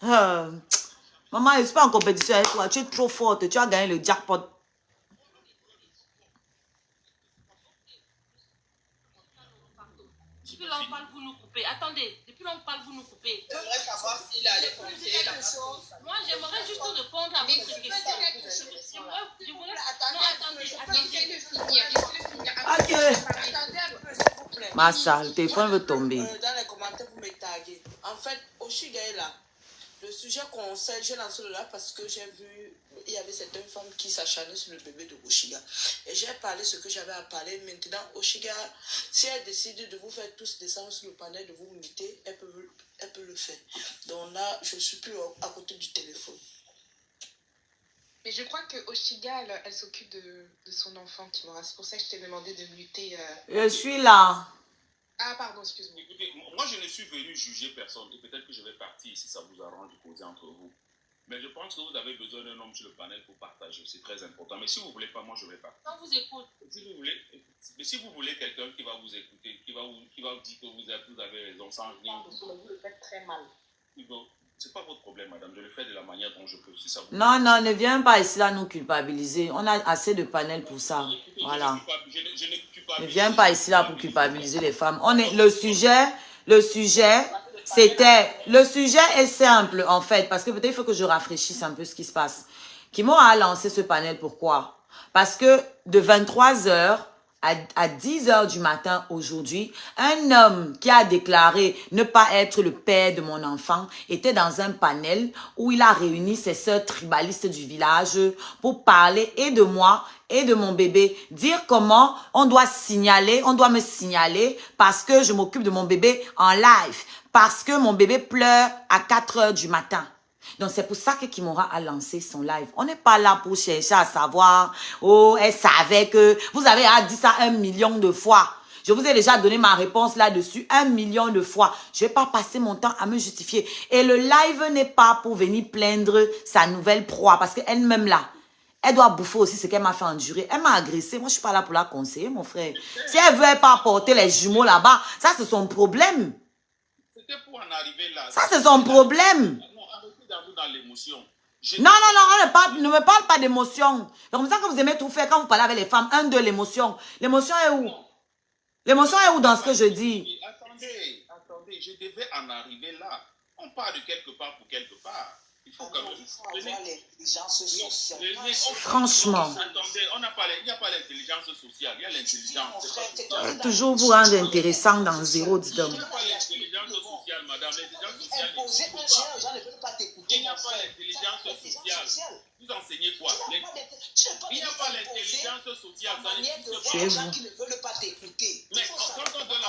Maman, je ne suis pas en compétition avec toi. Tu es trop forte. Tu as gagné le jackpot. Depuis là, on parle, vous nous coupez. Attendez, depuis là, on parle, vous nous coupez. J'aimerais savoir s'il allait conseiller la chose. Moi, j'aimerais juste répondre à votre question. Attendez un peu, s'il vous plaît. Massa, le téléphone veut tomber. Dans les commentaires, vous me taguez. En fait, Oshiga est là. Le sujet concerne, j'ai lancé le live parce que j'ai vu, il y avait certaines femmes qui s'acharnaient sur le bébé de Oshiga. Et j'ai parlé ce que j'avais à parler. Maintenant, Oshiga, si elle décide de vous faire tous descendre sur le panel, de vous muter, elle peut le faire. Donc là, je ne suis plus à côté du téléphone. Mais je crois que Oshiga, elle s'occupe de son enfant, Kimora. C'est pour ça que je t'ai demandé de muter. Je suis là. Ah, pardon, excuse-moi. Écoutez, moi je ne suis venu juger personne et peut-être que je vais partir si ça vous arrange de causer entre vous. Mais je pense que vous avez besoin d'un homme sur le panel pour partager, c'est très important. Mais si vous ne voulez pas, moi je vais partir. On vous écoute. Si vous voulez, mais si vous voulez quelqu'un qui va vous écouter, qui va vous dire que vous avez raison sans rien, Vous le faites très mal. c'est pas votre problème, madame. Je le fais de la manière dont je peux. Si ça vous... Non, non, ne viens pas ici là nous culpabiliser. On a assez de panels pour ça. Voilà. Ne viens pas ici là pour culpabiliser les femmes. Le sujet, le sujet est simple en fait, parce que peut-être il faut que je rafraîchisse un peu ce qui se passe. Kimo a lancé ce panel, pourquoi? Parce que de 23h à 10h du matin aujourd'hui, un homme qui a déclaré ne pas être le père de mon enfant était dans un panel où il a réuni ses sœurs tribalistes du village pour parler et de moi et de mon bébé, dire comment on doit me signaler parce que je m'occupe de mon bébé en live, parce que mon bébé pleure à 4h du matin. Donc, c'est pour ça que Kimora a lancé son live. On n'est pas là pour chercher à savoir, oh, elle savait que... Vous avez dit ça 1 million de fois. Je vous ai déjà donné ma réponse là-dessus 1 million de fois. Je ne vais pas passer mon temps à me justifier. Et le live n'est pas pour venir plaindre sa nouvelle proie. Parce qu'elle-même là, elle doit bouffer aussi ce qu'elle m'a fait endurer. Elle m'a agressé. Moi, je ne suis pas là pour la conseiller, mon frère. Si elle ne veut pas porter les jumeaux là-bas, ça, c'est son problème. C'était pour en arriver là. Ça, c'est son problème. Dans l'émotion. Non, ne me parle pas d'émotion. C'est comme ça que vous aimez tout faire quand vous parlez avec les femmes. L'émotion. L'émotion est où? L'émotion est où dans ce que je dis? Attendez, je devais en arriver là. On part de quelque part pour quelque part. Il faut quand même... l'intelligence sociale. Franchement. Attendez, il n'y a pas l'intelligence sociale, il y a l'intelligence. Toujours vous rendre intéressant dans zéro, dis donc. Il n'y a pas l'intelligence sociale, madame. L'intelligence sociale. Il n'y a pas l'intelligence sociale. Vous enseignez quoi? Il n'y a pas l'intelligence sociale. Les gens qui ne veulent pas t'écouter. Mais quand on donne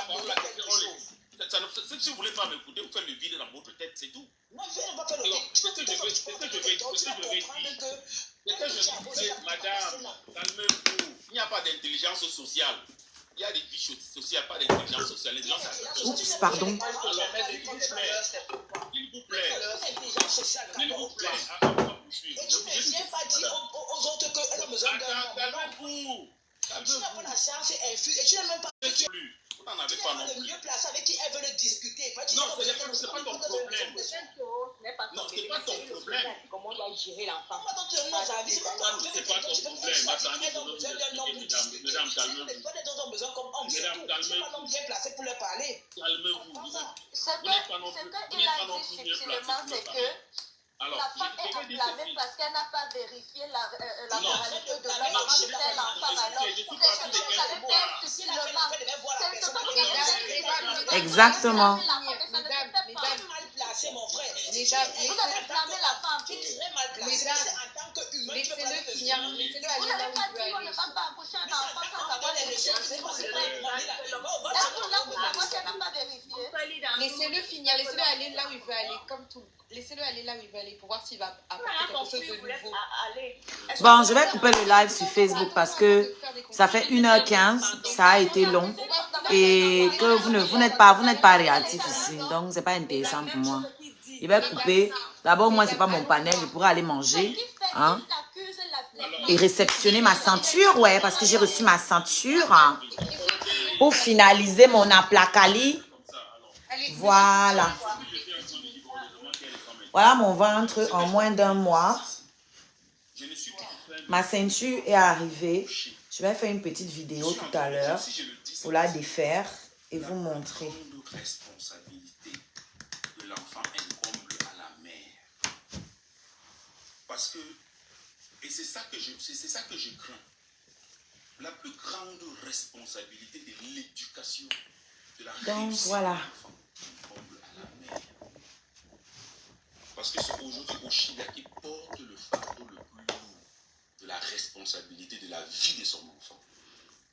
si vous voulez pas m'écouter, vous faites le vide dans votre tête, c'est tout. Non, je ne vais pas faire le Alors, vide. ce que je veux dire, madame, calmez-vous. Il n'y a pas d'intelligence sociale. Il y a des vies sociales, pas d'intelligence sociale. Les gens s'attendent. Oups, pardon. S'il vous plaît. L'intelligence sociale. S'il vous plaît. Et tu ne viens pas dire aux autres qu'elle a besoin d'un homme. Calmez-vous. Tu n'as pas la science infuse et tu n'as même pas Vous n'en avez pas non le plus. mieux placé avec qui elle veut le discuter. Non, ce n'est pas ton problème. Non, ce n'est pas ton problème. Comment on doit gérer l'enfant. Moi, donc, nos avis, c'est pas ton C'est pas ton problème. Attendez, elles ont besoin d'un homme pour discuter. mesdames, calmez-vous. Les femmes ont besoin comme homme, c'est Mesdames, tout. calmez-vous. Tu n'es pas l'homme bien placé pour leur parler. Calmez-vous. Ce Vous n'êtes pas non plus qu'il a dit subtilement, c'est que Alors, la femme je est vais dire enflammée ceci. parce qu'elle n'a pas vérifié la Non. moralité de Non, l'homme je de vais tel pas enfant. Alors, je suis c'est parti ce de que vous quelque avez part. fait subtilement. C'est ce que vous avez fait. Exactement. Mal placé, mon frère. Vous avez blâmé la femme. Tu es très mal placé. C'est en tant qu'humain, tu veux pas Laissez-le finir. Laissez-le Vous aller là n'avez où pas il dit veut qu'on ne aller. va pas accoucher un enfant sans avoir vérifié. Laissez-le finir, laissez-le aller là où il veut aller, comme tout. Laissez-le aller là où il veut aller pour voir s'il va apporter quelque chose de nouveau. Bon, je vais couper le live sur Facebook parce que ça fait 1h15, ça a été long et que vous n'êtes pas réactif ici, donc c'est pas intéressant pour moi. Je vais couper. D'abord, moi, c'est pas mon panel, je pourrais aller manger, hein, et réceptionner ma ceinture, ouais, parce que j'ai reçu ma ceinture, hein, pour finaliser mon aplacali. Voilà. Voilà mon ventre en moins d'un mois. Ma ceinture est arrivée. Je vais faire une petite vidéo tout à l'heure pour la défaire et vous montrer. La responsabilité de l'enfant incombe à la mère. Parce que, et c'est ça que je crains. La plus grande responsabilité de l'éducation, de la Donc réussite voilà. de l'enfant incombe à la mère. Parce que c'est aujourd'hui Oshida qui porte le fardeau le plus lourd de la responsabilité de la vie de son enfant.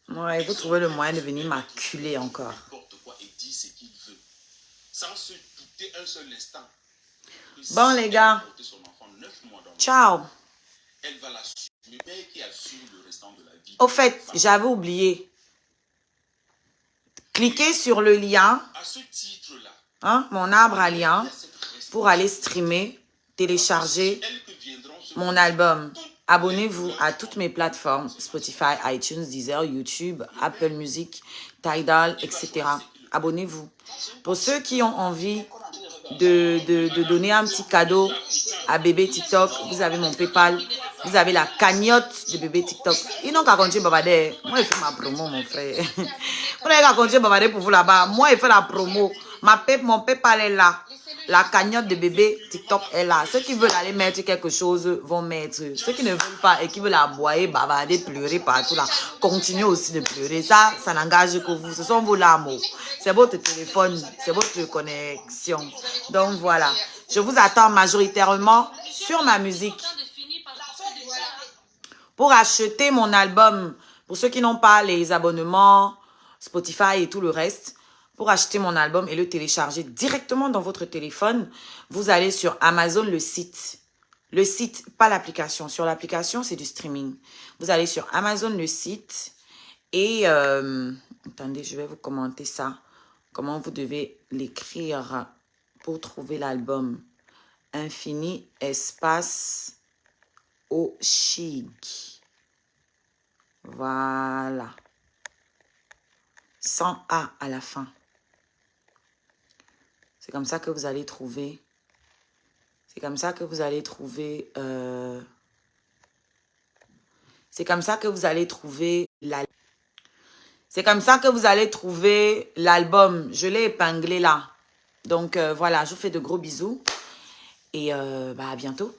Ouais, vous trouvez le moyen de venir m'acculer encore. N'importe quoi et dit ce qu'il veut. Sans se douter un seul instant. Bon les gars, ciao. Elle va l'assumer. Le père qui assure le restant de la vie. Au fait, j'avais oublié. Cliquez sur le lien, À ce titre-là, hein, mon arbre à lien, pour aller streamer, télécharger mon album. Abonnez-vous à toutes mes plateformes, Spotify, iTunes, Deezer, YouTube, Apple Music, Tidal, etc. Abonnez-vous. Pour ceux qui ont envie de donner un petit cadeau à bébé TikTok, vous avez mon PayPal, vous avez la cagnotte de bébé TikTok. Ils n'ont qu'à continuer babader. Moi, je fais ma promo, mon frère. Vous n'avez qu'à continuer babader pour vous là-bas. Moi, je fais la promo. Mon PayPal est là. La cagnotte de bébé TikTok est là. Ceux qui veulent aller mettre quelque chose vont mettre. Ceux qui ne veulent pas et qui veulent aboyer, bavarder, pleurer partout là, continuez aussi de pleurer. Ça n'engage que vous. Ce sont vos larmes. C'est votre téléphone, c'est votre connexion. Donc voilà. Je vous attends majoritairement sur ma musique. Pour acheter mon album, pour ceux qui n'ont pas les abonnements, Spotify et tout le reste, pour acheter mon album et le télécharger directement dans votre téléphone, vous allez sur Amazon, le site. Le site, pas l'application. Sur l'application, c'est du streaming. Vous allez sur Amazon, le site. Et, attendez, je vais vous commenter ça. Comment vous devez l'écrire pour trouver l'album. Infini, espace, Oshig. Voilà. Sans A à la fin. C'est comme ça que vous allez trouver. C'est comme ça que vous allez trouver. C'est comme ça que vous allez trouver l'album. C'est comme ça que vous allez trouver l'album. Je l'ai épinglé là. Donc voilà, je vous fais de gros bisous. Et à bientôt.